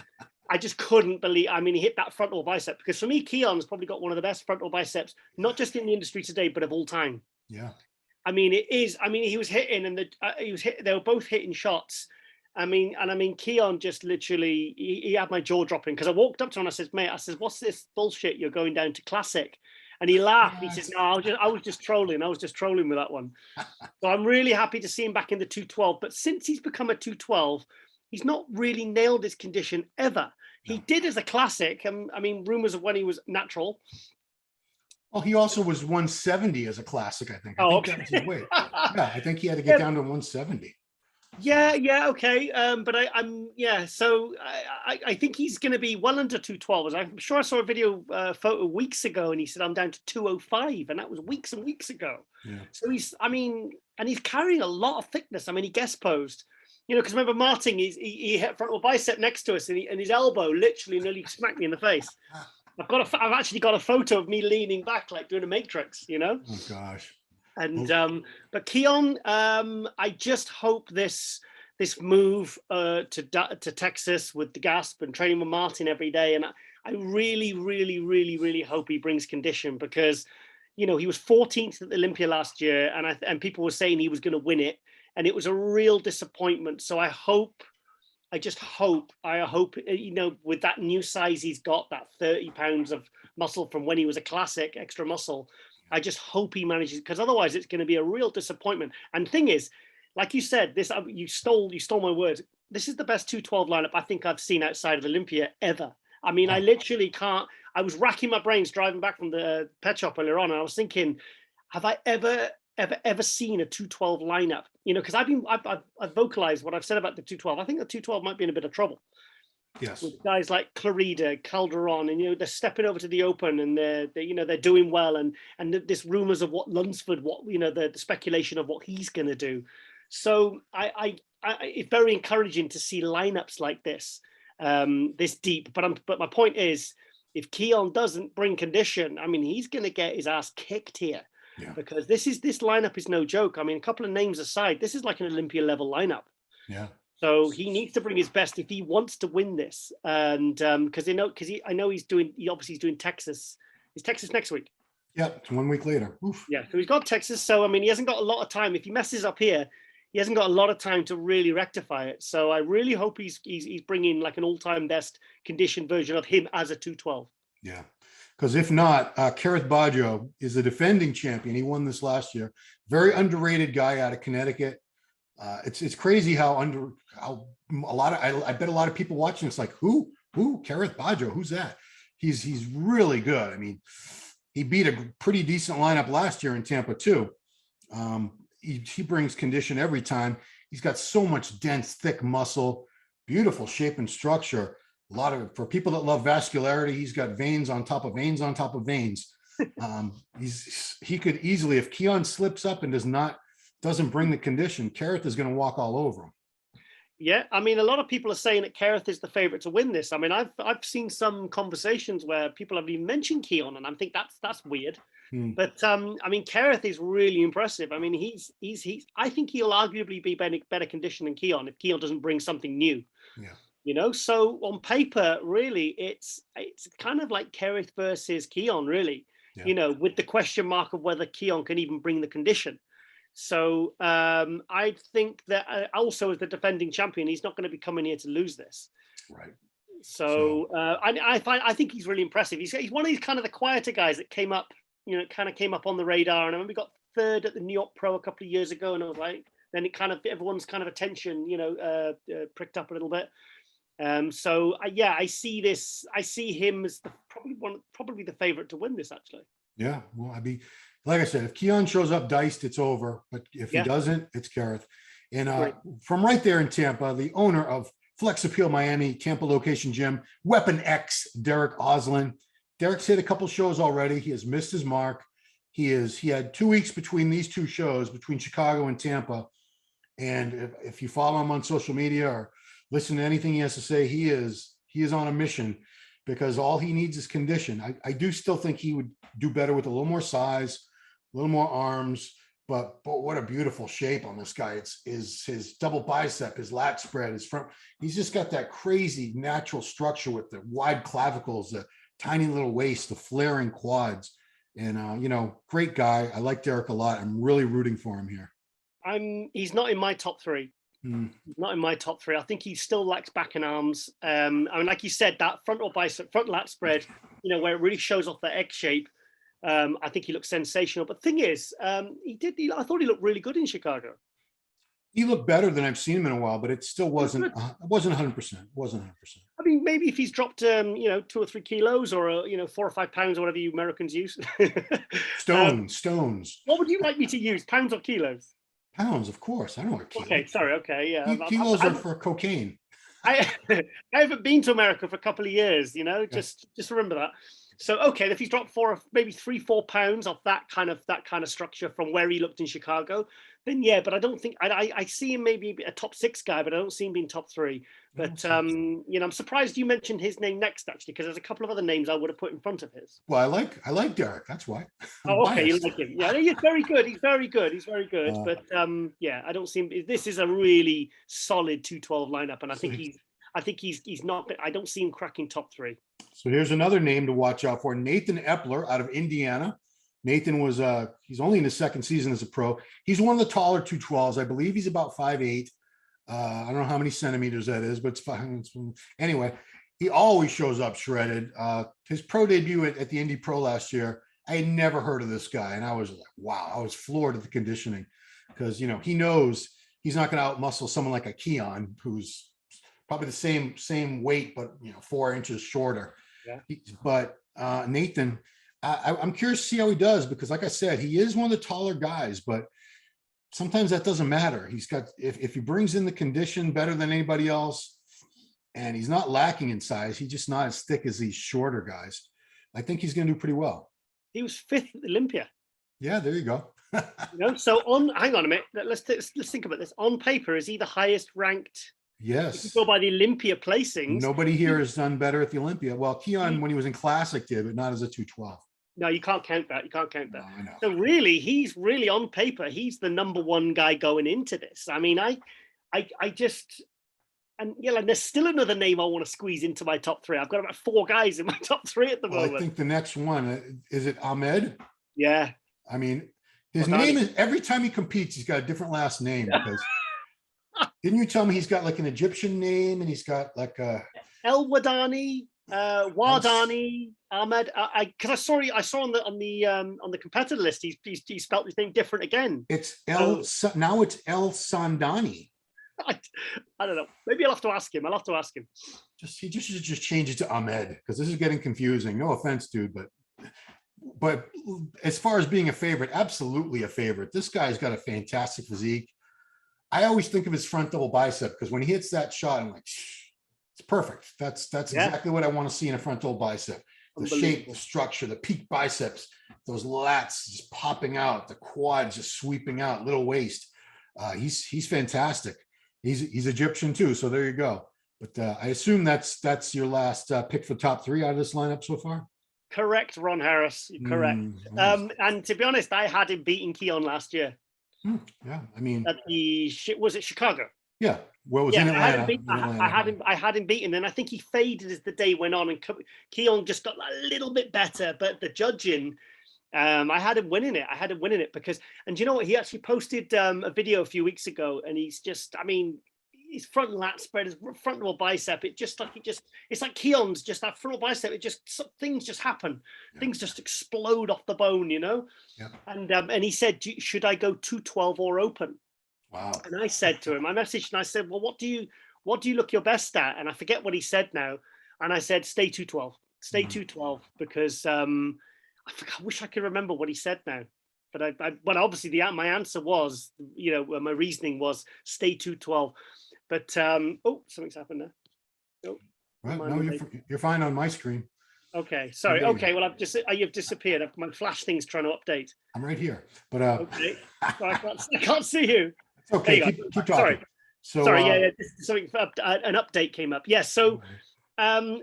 I just couldn't believe. I mean, he hit that frontal bicep because for me, Keon's probably got one of the best frontal biceps, not just in the industry today, but of all time.
Yeah.
I mean, it is. I mean, he was hitting, and they were both hitting shots. I mean, Keon just literally he had my jaw dropping because I walked up to him and I said, "Mate, what's this bullshit? You're going down to classic." And he laughed. He says, "No, I was just trolling. I was just trolling with that one." So I'm really happy to see him back in the 212. But since he's become a 212, he's not really nailed his condition ever. He did as a classic. I mean, rumors of when he was natural.
Well, he also was 170 as a classic, I think.
Okay.
That was his weight. Yeah, I think he had to get down to 170.
Yeah, okay. But so I think he's going to be well under 212. I'm sure I saw a video photo weeks ago, and he said I'm down to 205, and that was weeks and weeks ago.
Yeah.
So he's carrying a lot of thickness. I mean, he guest posed, because remember Martin, he hit frontal bicep next to us, and his elbow literally nearly smacked me in the face. I've actually got a photo of me leaning back like doing a matrix.
Oh gosh.
And but Keon, I just hope this move to Texas with the Gasp and training with Martin every day, and I really, really, really, really hope he brings condition because, he was 14th at the Olympia last year, and people were saying he was going to win it, and it was a real disappointment. So I hope, with that new size he's got, that 30 pounds of muscle from when he was a classic, extra muscle. I just hope he manages, because otherwise it's going to be a real disappointment. And thing is, like you said, you stole my words. This is the best 212 lineup I think I've seen outside of Olympia ever. I mean, I literally can't. I was racking my brains driving back from the pet shop earlier on, and I was thinking, have I ever seen a 212 lineup? Because I've vocalized what I've said about the 212. I think the 212 might be in a bit of trouble.
Yes.
With guys like Clarida, Calderon, and they're stepping over to the open, and they're doing well, and there's rumors of what Lunsford, the speculation of what he's going to do. So it's very encouraging to see lineups like this, this deep. But my point is, if Keon doesn't bring condition, I mean, he's going to get his ass kicked here.
Yeah.
Because this lineup is no joke. I mean, a couple of names aside, this is like an Olympia level lineup.
Yeah.
So he needs to bring his best if he wants to win this. And because I know he's doing Texas. Is Texas next week?
Yeah, it's 1 week later. Oof.
Yeah, so he's got Texas. So I mean, he hasn't got a lot of time. If he messes up here, he hasn't got a lot of time to really rectify it. So I really hope he's bringing like an all-time best conditioned version of him as a 212.
Yeah, because if not, Kerrith Baggio is the defending champion. He won this last year. Very underrated guy out of Connecticut. It's crazy how I bet a lot of people watching it's like who Kerrith Baggio, who's that? He's really good. I mean, he beat a pretty decent lineup last year in Tampa too. He brings condition every time. He's got so much dense, thick muscle, beautiful shape and structure. For people that love vascularity, he's got veins on top of veins on top of veins. He could easily, if Keon slips up and doesn't bring the condition, Kerrith is going to walk all over him.
Yeah, I mean, a lot of people are saying that Kerrith is the favorite to win this. I mean, I've seen some conversations where people have even mentioned Keon, and I think that's weird. But I mean, Kerrith is really impressive. I mean, he's I think he'll arguably be better conditioned than Keon if Keon doesn't bring something new.
Yeah.
You know, so on paper, really, it's kind of like Kerrith versus Keon, really. Yeah. You know, with the question mark of whether Keon can even bring the condition. So I think that also as the defending champion, he's not going to be coming here to lose this.
Right.
So I think he's really impressive. He's one of these kind of the quieter guys that came up, you know, kind of came up on the radar. And I remember we got third at the New York Pro a couple of years ago, and I was like, then it kind of everyone's kind of attention, you know, pricked up a little bit. So yeah, I see him as probably the favorite to win this actually.
Yeah, well, like I said, if Keon shows up diced, it's over. But if he doesn't, it's Kerrith. And from right there in Tampa, the owner of Flex Appeal Miami, Tampa location gym, WeaponX, Derek Oslin. Derek's hit a couple shows already. He has missed his mark. He had 2 weeks between these two shows, between Chicago and Tampa. And if you follow him on social media or listen to anything he has to say, he is on a mission, because all he needs is condition. I do still think he would do better with a little more size, a little more arms, but what a beautiful shape on this guy. It's his double bicep, his lat spread, his front. He's just got that crazy natural structure with the wide clavicles, the tiny little waist, the flaring quads. And, you know, great guy. I like Derek a lot. I'm really rooting for him here.
He's not in my top three. He's not in my top three. I think he still lacks back and arms. I mean, like you said, that frontal bicep, front lat spread, you know, where it really shows off the egg shape. I think he looks sensational. But the thing is, I thought he looked really good in Chicago.
He looked better than I've seen him in a while, but it still wasn't 100%. Wasn't 100%.
I mean, maybe if he's dropped, you know, 2 or 3 kilos or, you know, 4 or 5 pounds, or whatever you Americans use.
Stones.
What would you like me to use? Pounds or kilos?
Pounds, of course. I don't want kilos.
Okay, sorry. Okay, yeah.
Kilos are for cocaine.
I haven't been to America for a couple of years, you know, just remember that. So, okay, if he's dropped 3-4 pounds off that kind of structure from where he looked in Chicago, then yeah, but I don't think I see him maybe a top 6 guy, but I don't see him being top 3. But you know, I'm surprised you mentioned his name next, actually, because there's a couple of other names I would have put in front of his.
Well, I like Derek. That's why.
Oh, okay, you like him. Yeah, he's very good. He's very good. But yeah, I don't see him. This is a really solid 212 lineup, and I think he's not. I don't see him cracking top 3.
So here's another name to watch out for: Nathan Eppler out of Indiana. Nathan was he's only in his 2nd season as a pro. He's one of the taller 212s. I believe he's about 5'8". I don't know how many centimeters that is, but it's fine. Anyway, he always shows up shredded. His pro debut at the Indy Pro last year, I had never heard of this guy, and I was like, wow, I was floored at the conditioning, because you know he knows he's not going to outmuscle someone like a Keon, who's probably the same weight, but you know 4 inches shorter. Yeah. But Nathan, I'm curious to see how he does, because like I said, he is one of the taller guys, but sometimes that doesn't matter. He's got, if he brings in the condition better than anybody else, and he's not lacking in size, he's just not as thick as these shorter guys, I think he's going to do pretty well. He
was 5th at Olympia.
Yeah, there you go.
You know, so hang on a minute. Let's think about this. On paper, is he the highest ranked?
Yes.
If you go by the Olympia placings.
Nobody here has done better at the Olympia. Well, Keon, when he was in Classic, did, but not as a 212.
No, you can't count that. No, I know. So really, he's really on paper, he's the number 1 guy going into this. I mean, I just, And yeah, like there's still another name I want to squeeze into my top 3. I've got about 4 guys in my top 3 at the moment.
I think the next one, is it Ahmed?
Yeah.
I mean, his name is, every time he competes, he's got a different last name. Because didn't you tell me he's got like an Egyptian name and he's got like a
El Wadani, Wardani, Ahmed. Because I saw on the competitor list, he spelled his name different again.
It's now it's El Sandani.
I don't know. Maybe I'll have to ask him.
He just should just change it to Ahmed, because this is getting confusing. No offense, dude, but as far as being a favorite, absolutely a favorite. This guy's got a fantastic physique. I always think of his front double bicep, because when he hits that shot, I'm like, it's perfect. That's exactly what I want to see in a front double bicep. The shape, the structure, the peak biceps, those lats just popping out, the quads just sweeping out, little waist. He's fantastic. He's Egyptian too, so there you go. But I assume that's your last pick for top 3 out of this lineup so far.
Correct, Ron Harris. Correct. And to be honest, I had him beating Keone last year.
Yeah, I mean,
at was it Chicago?
Yeah, well, it was in Atlanta.
I had him beaten, and I think he faded as the day went on, and Keone just got a little bit better. But the judging, I had him winning it. Because, and you know what? He actually posted a video a few weeks ago, and he's just, I mean, his front lat spread, his frontal bicep, it's like Keone's just that frontal bicep. Things just happen. Yeah. Things just explode off the bone, you know? Yeah. And he said, should I go 212 or open?
Wow. And
I said to him, I messaged and I said, well, what do you look your best at? And I forget what he said now. And I said, stay 212, 212, because I wish I could remember what he said now. But obviously my answer was, my reasoning was stay 212. But something's happened there. Oh,
well, no, you're fine on my screen.
Okay, sorry. Okay, well, you've disappeared. My flash thing's trying to update.
I'm right here, but
okay, I can't see you.
It's okay. Keep talking.
Sorry. Sorry. Yeah. Something. An update came up. Yes. Yeah, so, I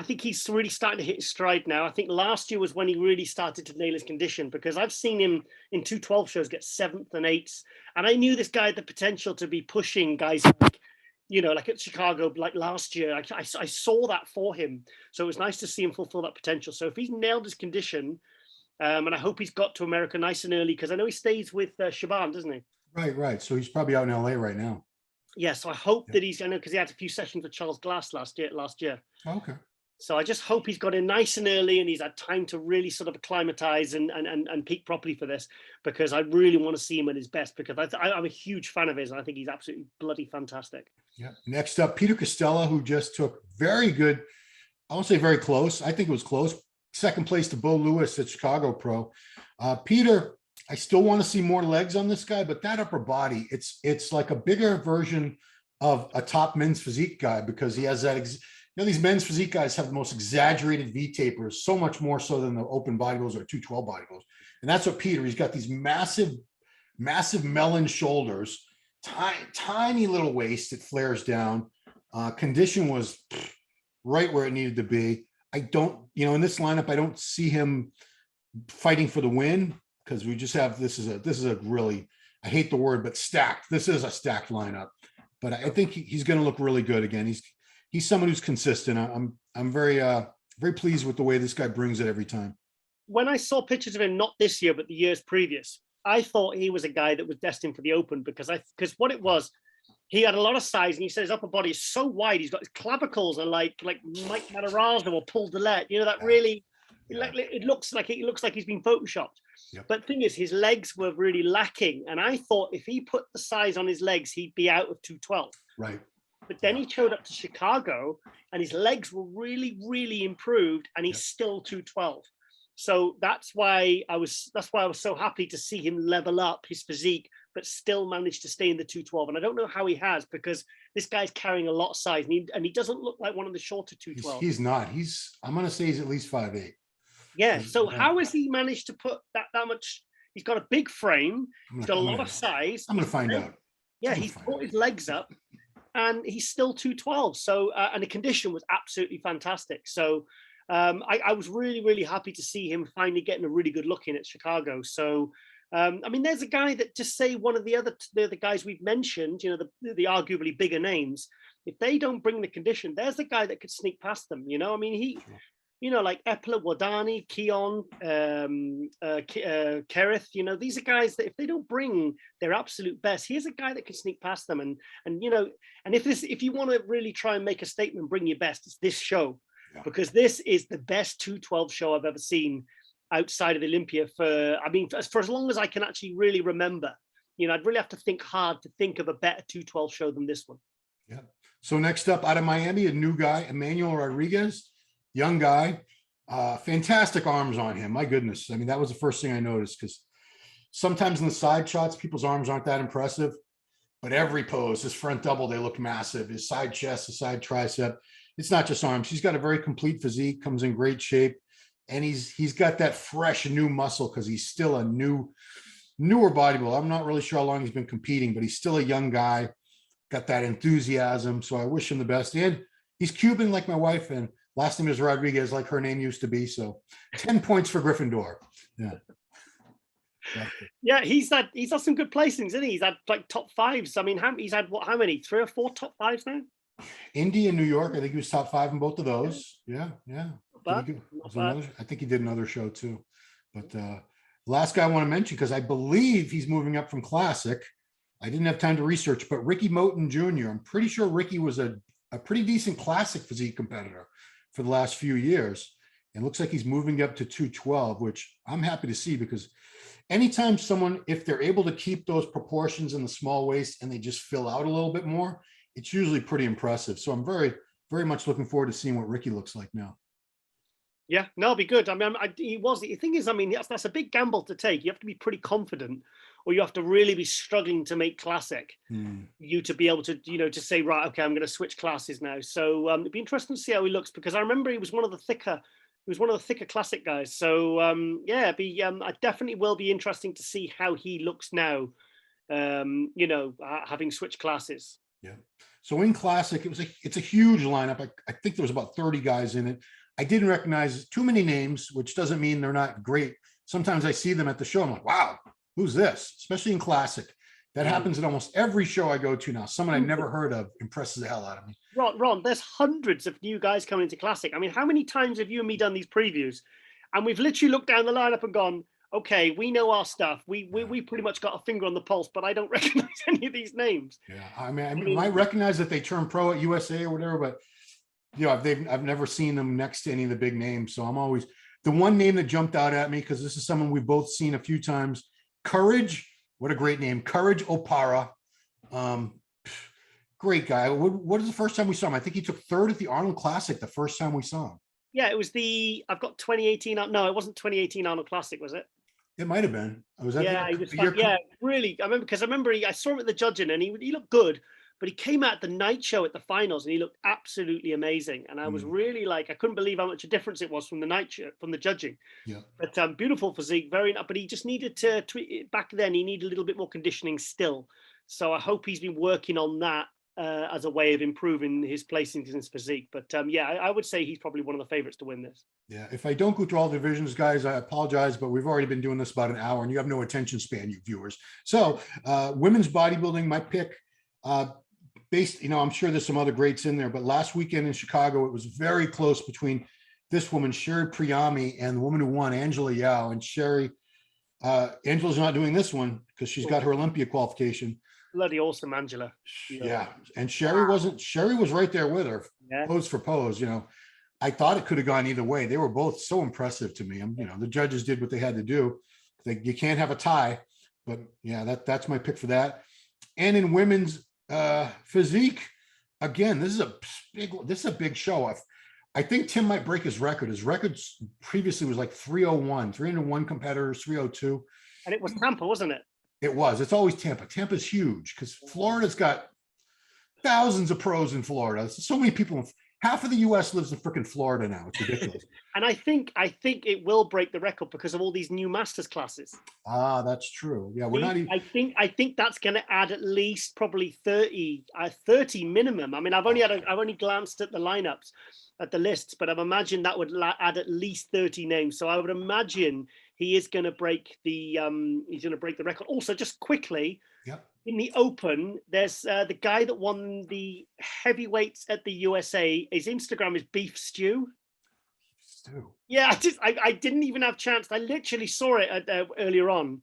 think he's really starting to hit his stride now. I think last year was when he really started to nail his condition, because I've seen him in 212 shows get 7th and 8th, and I knew this guy had the potential to be pushing guys like at Chicago, like last year. I saw that for him, so it was nice to see him fulfill that potential. So if he's nailed his condition, and I hope he's got to America nice and early, because I know he stays with Shaban, doesn't he?
Right. So he's probably out in LA right now.
Yeah, so I hope that he's, because he had a few sessions with Charles Glass last year.
Okay.
So I just hope he's got in nice and early, and he's had time to really sort of acclimatize and peak properly for this, because I really want to see him at his best, because I'm a huge fan of his, and I think he's absolutely bloody fantastic. Yeah.
Next up, Peter Costello, who just took very good, I won't say very close, I think it was close, 2nd place to Bo Lewis at Chicago Pro. Peter, I still want to see more legs on this guy, but that upper body, it's like a bigger version of a top men's physique guy, because he has that, these men's physique guys have the most exaggerated V tapers, so much more so than the open bodybuilders or 212 bodybuilders. And that's what Peter, he's got these massive melon shoulders, tiny little waist, it flares down. Condition was right where it needed to be. I don't, in this lineup, I don't see him fighting for the win, because we just have, this is a really, I hate the word, but stacked. This is a stacked lineup, but I think he's going to look really good again. He's someone who's consistent. I'm very pleased with the way this guy brings it every time.
When I saw pictures of him, not this year, but the years previous, I thought he was a guy that was destined for the open, because what it was, he had a lot of size, and he said his upper body is so wide. He's got his clavicles are like Mike Matarazzo or Paul Dillette. That really, it looks like he's been photoshopped. Yep. But the thing is, his legs were really lacking, and I thought if he put the size on his legs, he'd be out of 212.
Right.
But then he showed up to Chicago, and his legs were really, really improved, and he's still 212. So that's why I was so happy to see him level up his physique, but still manage to stay in the 212. And I don't know how he has, because this guy's carrying a lot of size, and he doesn't look like one of the shorter 212.
He's not. I'm going to say he's at least 5'8".
Yeah. So how has he managed to put that much? He's got a big frame. He's got a lot of size.
I'm going to find out.
Yeah, he's put his legs up, and he's still 212. So, and the condition was absolutely fantastic. So I was really, really happy to see him finally getting a really good look in at Chicago. So I mean, there's a guy that just say one of the guys we've mentioned, you know, the arguably bigger names. If they don't bring the condition, there's a guy that could sneak past them. You know, I mean, you know, like Eppler, Wadani, Keon, Kerrith, you know, these are guys that if they don't bring their absolute best, here's a guy that can sneak past them. And you know, and if you want to really try and make a statement, bring your best, it's this show, because this is the best 212 show I've ever seen outside of Olympia for as long as I can actually really remember. You know, I'd really have to think hard to think of a better 212 show than this one.
Yeah. So next up out of Miami, a new guy, Emmanuel Rodriguez, young guy, fantastic arms on him. My goodness. I mean, that was the first thing I noticed, because sometimes in the side shots, people's arms aren't that impressive, but every pose, his front double, they look massive. His side chest, his side tricep, it's not just arms. He's got a very complete physique, comes in great shape. And he's got that fresh new muscle because he's still a newer bodybuilder. I'm not really sure how long he's been competing, but he's still a young guy, got that enthusiasm. So I wish him the best. And he's Cuban like my wife, and last name is Rodriguez like her name used to be. So 10 points for Gryffindor. Yeah.
Yeah, he's had some good placings, isn't he? He's had like top fives. I mean, he's had how many? 3 or 4 top fives now?
Indy and New York, I think he was top 5 in both of those. Yeah.
I
think he did another show too. But last guy I want to mention, because I believe he's moving up from Classic. I didn't have time to research, but Moton Jr. I'm pretty sure Ricky was a pretty decent Classic physique competitor for the last few years. And looks like he's moving up to 212, which I'm happy to see, because anytime someone, if they're able to keep those proportions in the small waist and they just fill out a little bit more, it's usually pretty impressive. So I'm very, very much looking forward to seeing what Ricky looks like now.
Yeah, no, it'll be good. I mean, the thing is, I mean, that's a big gamble to take. You have to be pretty confident, or you have to really be struggling to make Classic, you to be able to, you know, just say, right, okay, I'm going to switch classes now. So it'd be interesting to see how he looks, because I remember he was one of the thicker Classic guys. So yeah, I definitely will be interesting to see how he looks now, you know, having switched classes.
Yeah. So in Classic, it's a huge lineup. I think there was about 30 guys in it. I didn't recognize too many names, which doesn't mean they're not great. Sometimes I see them at the show. I'm like, wow, who's this? Especially in Classic. That happens in almost every show I go to now. Someone I never heard of impresses the hell out of me.
Ron, there's hundreds of new guys coming into Classic. I mean, how many times have you and me done these previews? And we've literally looked down the lineup and gone, okay, we know our stuff. We pretty much got a finger on the pulse, but I don't recognize any of these names.
Yeah, I mean, I recognize that they turn pro at USA or whatever, but you know, I've never seen them next to any of the big names. So I'm always the one name that jumped out at me, because this is someone we've both seen a few times. Courage, what a great name, Courage Opara. Great guy. What is the first time we saw him? I think he took 3rd at the Arnold Classic the first time we saw him.
Yeah, it was I've got 2018. No, it wasn't 2018 Arnold Classic, was it?
It might have been.
Really. I remember I saw him at the judging, and he looked good. But he came out the night show at the finals, and he looked absolutely amazing. And I was really like, I couldn't believe how much a difference it was from the night show, from the judging.
Yeah.
But beautiful physique, but he just needed to back then. He needed a little bit more conditioning still. So I hope he's been working on that as a way of improving his placings in his physique. But yeah, I would say he's probably one of the favorites to win this.
Yeah. If I don't go through all the divisions, guys, I apologize, but we've already been doing this about an hour, and you have no attention span, you viewers. So women's bodybuilding, my pick. Based, you know, I'm sure there's some other greats in there, but last weekend in Chicago, it was very close between this woman, Sherry Priyami, and the woman who won, Angela Yao. And Angela's not doing this one because she's got her Olympia qualification.
Bloody awesome, Angela.
Yeah. And Sherry was right there with her, pose for pose. You know, I thought it could have gone either way. They were both so impressive to me. You know, the judges did what they had to do. You can't have a tie, but yeah, that's my pick for that. And in women's physique, again, this is a big show. I think Tim might break his record. His record previously was like 301 competitors, 302.
And it was Tampa, wasn't it?
It was. It's always Tampa. Tampa's huge because Florida's got thousands of pros in Florida. So many people. Half of the U.S. lives in freaking Florida now. It's ridiculous.
And I think it will break the record because of all these new masters classes.
Ah, that's true. Yeah, we're not even.
I think that's going to add at least probably 30 minimum. I mean, I've only glanced at the lineups, at the lists, but I've imagined that would add at least 30 names. So I would imagine he is going to break the record. Also, just quickly,
Yep.
in the Open, there's the guy that won the heavyweights at the USA. His Instagram is Beef Stew. Yeah, I didn't even have a chance. I literally saw it earlier on.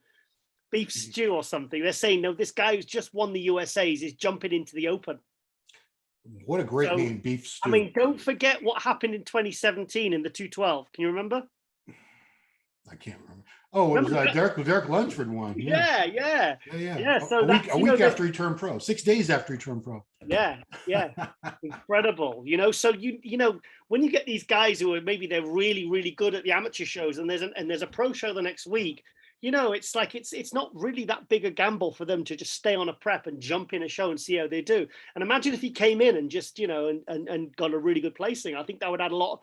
Beef Stew or something. They're saying, no, this guy who's just won the USA's is jumping into the Open.
What a great name, Beef Stew.
I mean, don't forget what happened in 2017 in the 212. Can you remember?
I can't remember. Oh, it was Derek Lunsford won.
Yeah. So
a week after he turned pro, 6 days after he turned pro.
Yeah. Incredible. So you know, when you get these guys who are maybe they're really, really good at the amateur shows, and there's a pro show the next week, you know, it's like it's not really that big a gamble for them to just stay on a prep and jump in a show and see how they do. And imagine if he came in and just, you know, and got a really good placing. I think that would add a lot,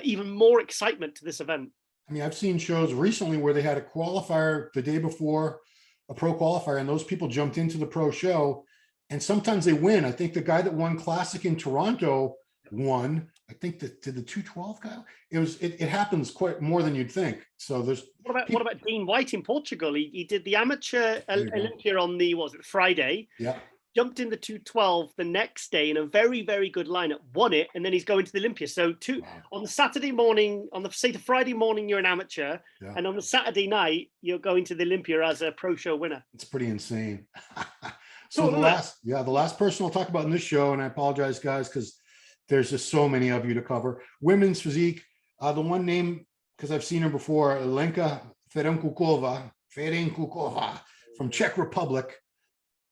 even more excitement to this event.
I mean, I've seen shows recently where they had a qualifier the day before, a pro qualifier, and those people jumped into the pro show, and sometimes they win. I think the guy that won Classic in Toronto won. I think that did the 212 guy. It happens quite more than you'd think. So there's
what about Dean White in Portugal? He did the amateur Olympia on the Friday.
Yeah.
Jumped in the 212 the next day in a very, very good lineup, won it, and then he's going to the Olympia. So on the Saturday morning, the Friday morning, you're an amateur, and on the Saturday night, you're going to the Olympia as a pro show winner.
It's pretty insane. So the last person I'll talk about in this show, and I apologize, guys, because there's just so many of you to cover. Women's physique, the one name, because I've seen her before, Lenka Ferenkukova from Czech Republic.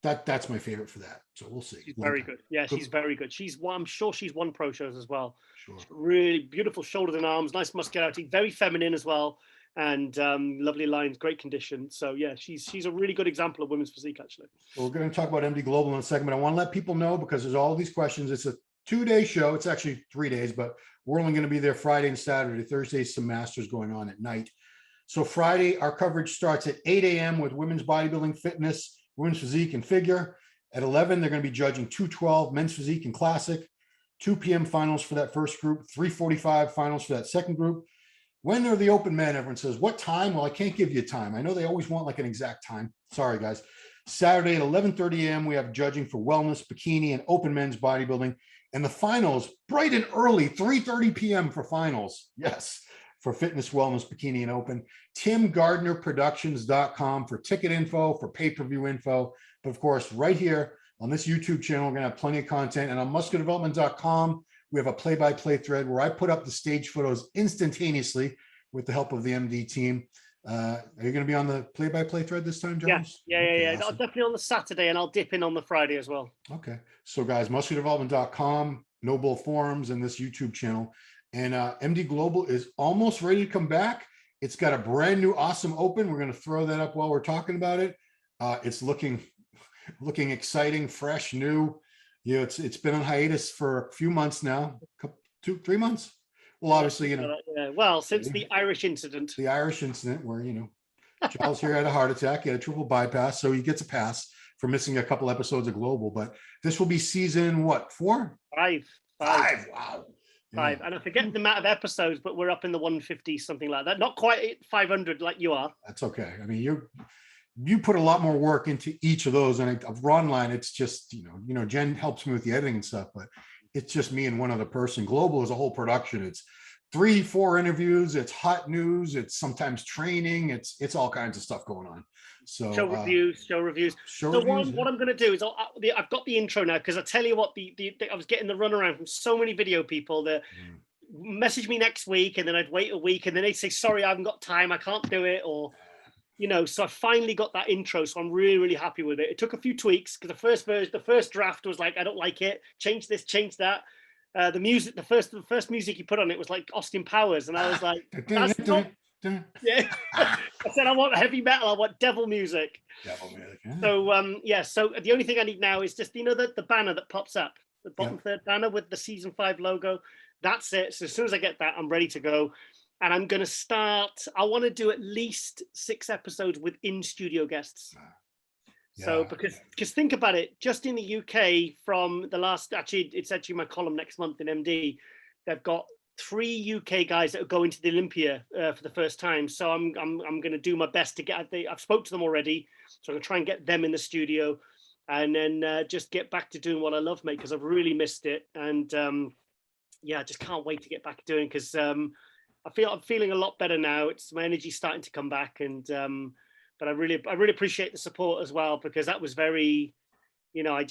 That's my favorite for that. So we'll see.
She's very good. Yeah, she's very good. I'm sure she's won pro shows as well.
Sure.
Really beautiful shoulders and arms, nice muscularity, very feminine as well, and lovely lines, great condition. So yeah, she's a really good example of women's physique, actually.
Well, we're going to talk about MD Global in a second, but I want to let people know, because there's all these questions. It's a 2-day show. It's actually 3 days, but we're only going to be there Friday and Saturday. Thursday's some masters going on at night. So Friday, our coverage starts at 8 a.m. with women's bodybuilding, fitness, women's physique, and figure. At 11, they're going to be judging 212 men's physique and classic. 2 p.m. finals for that first group, 3:45 finals for that second group. When are the open men? Everyone says, what time? Well, I can't give you a time. I know they always want like an exact time. Sorry, guys. Saturday at 11:30 a.m., we have judging for wellness, bikini, and open men's bodybuilding. And the finals, bright and early, 3:30 p.m. for finals. Yes, for fitness, wellness, bikini, and open. TimGardnerProductions.com for ticket info, for pay-per-view info. But of course, right here on this YouTube channel, we're going to have plenty of content. And on musculardevelopment.com, we have a play-by-play thread where I put up the stage photos instantaneously with the help of the MD team. Are you going to be on the play-by-play thread this time, Giles?
Yeah. Okay, awesome. Definitely on the Saturday, and I'll dip in on the Friday as well.
Okay. So guys, musculardevelopment.com, No Bull Forums, and this YouTube channel. And MD Global is almost ready to come back. It's got a brand new awesome open. We're going to throw that up while we're talking about it. It's looking exciting, fresh, new. You know, it's been on hiatus for a few months now, 2-3 months. Well, obviously, you know.
Well, since the Irish incident.
The Irish incident where, you know, Giles here had a heart attack. He had a triple bypass, so he gets a pass for missing a couple episodes of Global. But this will be season, what, 4?
5.
Wow.
5. And I forget the amount of episodes, but we're up in the 150, something like that. Not quite 500 like you are.
That's okay. I mean, you put a lot more work into each of those. And Ronline, it's just, you know, Jen helps me with the editing and stuff, but it's just me and one other person. Global is a whole production. It's 3-4 interviews. It's hot news. It's sometimes training. It's all kinds of stuff going on. So
show reviews. What I'm going to do is I've got the intro now, because I tell you what, I was getting the runaround from so many video people that message me next week, and then I'd wait a week, and then they'd say, sorry, I haven't got time, I can't do it, or you know. So I finally got that intro, so I'm really, really happy with it. It took a few tweaks, because the first draft was like, I don't like it, change this, change that. The music, the first music you put on it was like Austin Powers, and I was like, that's not. Yeah, I said I want heavy metal. I want devil music.
Devil music. Yeah.
So so the only thing I need now is just the banner that pops up, the bottom third banner with the season 5 logo. That's it. So as soon as I get that, I'm ready to go, and I'm going to start. I want to do at least 6 episodes with in-studio guests. Yeah. So because think about it, just in the UK from the last, it's actually my column next month in MD. They've got 3 UK guys that are going to the Olympia for the first time. So I'm going to do my best to get. I've spoke to them already, so I'm going to try and get them in the studio, and then just get back to doing what I love, mate, because I've really missed it. And yeah, I just can't wait to get back doing, because I'm feeling a lot better now. It's my energy starting to come back, and but I really appreciate the support as well, because that was very. You know, I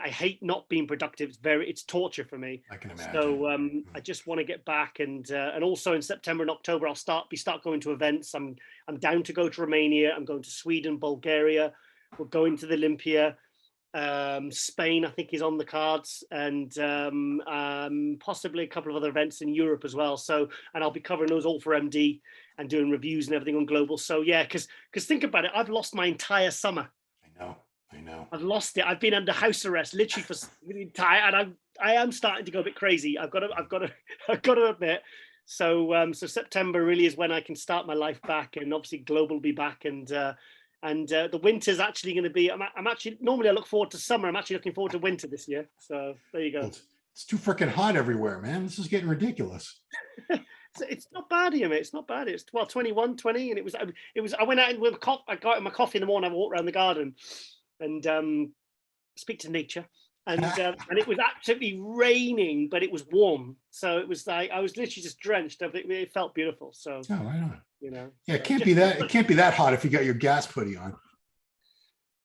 hate not being productive. It's torture for me.
I can imagine.
So I just want to get back, and also in September and October I'll start going to events. I'm down to go to Romania. I'm going to Sweden, Bulgaria. We're going to the Olympia. Spain, I think, is on the cards, and possibly a couple of other events in Europe as well. So, and I'll be covering those all for MD and doing reviews and everything on Global. So yeah, because think about it, I've lost my entire summer.
I know.
I've lost it. I've been under house arrest literally for the entire, and I am starting to go a bit crazy. I've got to admit. So September really is when I can start my life back, and obviously Global will be back, and the winter's actually going to be. I'm actually normally I look forward to summer. I'm actually looking forward to winter this year. So there you go.
It's too freaking hot everywhere, man. This is getting ridiculous.
It's not bad here, mate. It's not bad. It's 21, 20, and it was. I went out and I got my coffee in the morning. I walked around the garden. And speak to nature, and it was absolutely raining, but it was warm, so it was like I was literally just drenched. It felt beautiful. So
right on.
You know,
yeah, it can't be that hot if you got your gas hoodie on.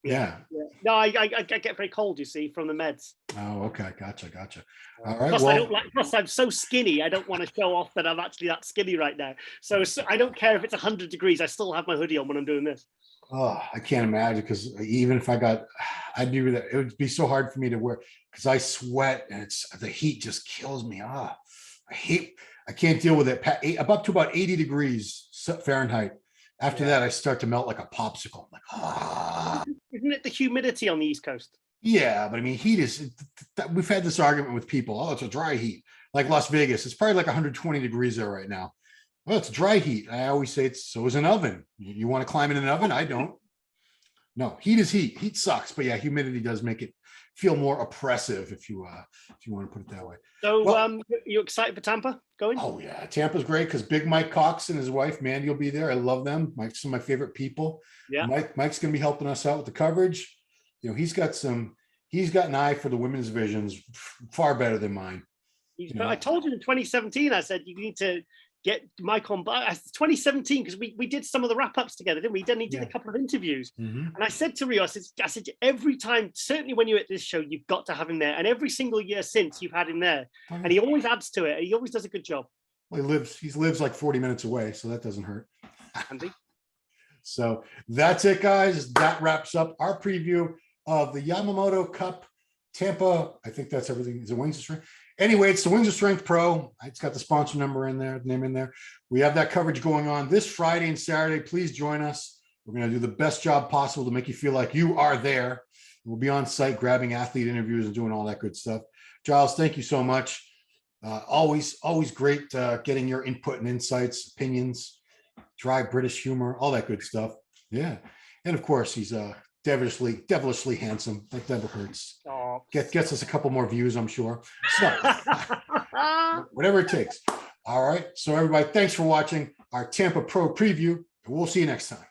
Yeah.
No, I get very cold, you see, from the meds.
Oh, okay, gotcha. All right.
Plus, I'm so skinny. I don't want to show off that I'm actually that skinny right now. So I don't care if it's 100 degrees. I still have my hoodie on when I'm doing this.
Oh, I can't imagine, because even if I do that, it would be so hard for me to wear, because I sweat and the heat just kills me. I can't deal with it. Up to about 80 degrees Fahrenheit. After that, I start to melt like a popsicle.
Isn't it the humidity on the East Coast?
Yeah, but I mean, heat is. We've had this argument with people. Oh, it's a dry heat, like Las Vegas. It's probably like 120 degrees there right now. Well, it's dry heat. I always say so is an oven. You want to climb in an oven? I don't. No, heat is heat. Heat sucks, but yeah, humidity does make it feel more oppressive, if you want to put it that way.
So, you excited for Tampa going?
Oh yeah, Tampa's great, because Big Mike Cox and his wife Mandy will be there. I love them. Mike's some of my favorite people.
Yeah,
Mike's going to be helping us out with the coverage. You know, he's got an eye for the women's divisions far better than mine.
I told you in 2017, I said you need to get Mike on. 2017, because we did some of the wrap-ups together, didn't we? Then he did a couple of interviews. And I said to Rio, I said every time, certainly when you're at this show, you've got to have him there. And every single year since, you've had him there. And he always adds to it. He always does a good job.
Well, he lives like 40 minutes away, so that doesn't hurt.
Andy?
So that's it, guys. That wraps up our preview of the Yamamoto Cup Tampa. I think that's everything. Is it Wings of Strength? Anyway, it's the Wings of Strength Pro. It's got the sponsor number in there, name in there. We have that coverage going on this Friday and Saturday. Please join us. We're going to do the best job possible to make you feel like you are there. We'll be on site grabbing athlete interviews and doing all that good stuff. Giles, thank you so much. Always great getting your input and insights, opinions, dry British humor, all that good stuff. Yeah. And of course, he's devilishly handsome. That never hurts. Gets us a couple more views, I'm sure. So whatever it takes. All right. So everybody, thanks for watching our Tampa Pro preview, and we'll see you next time.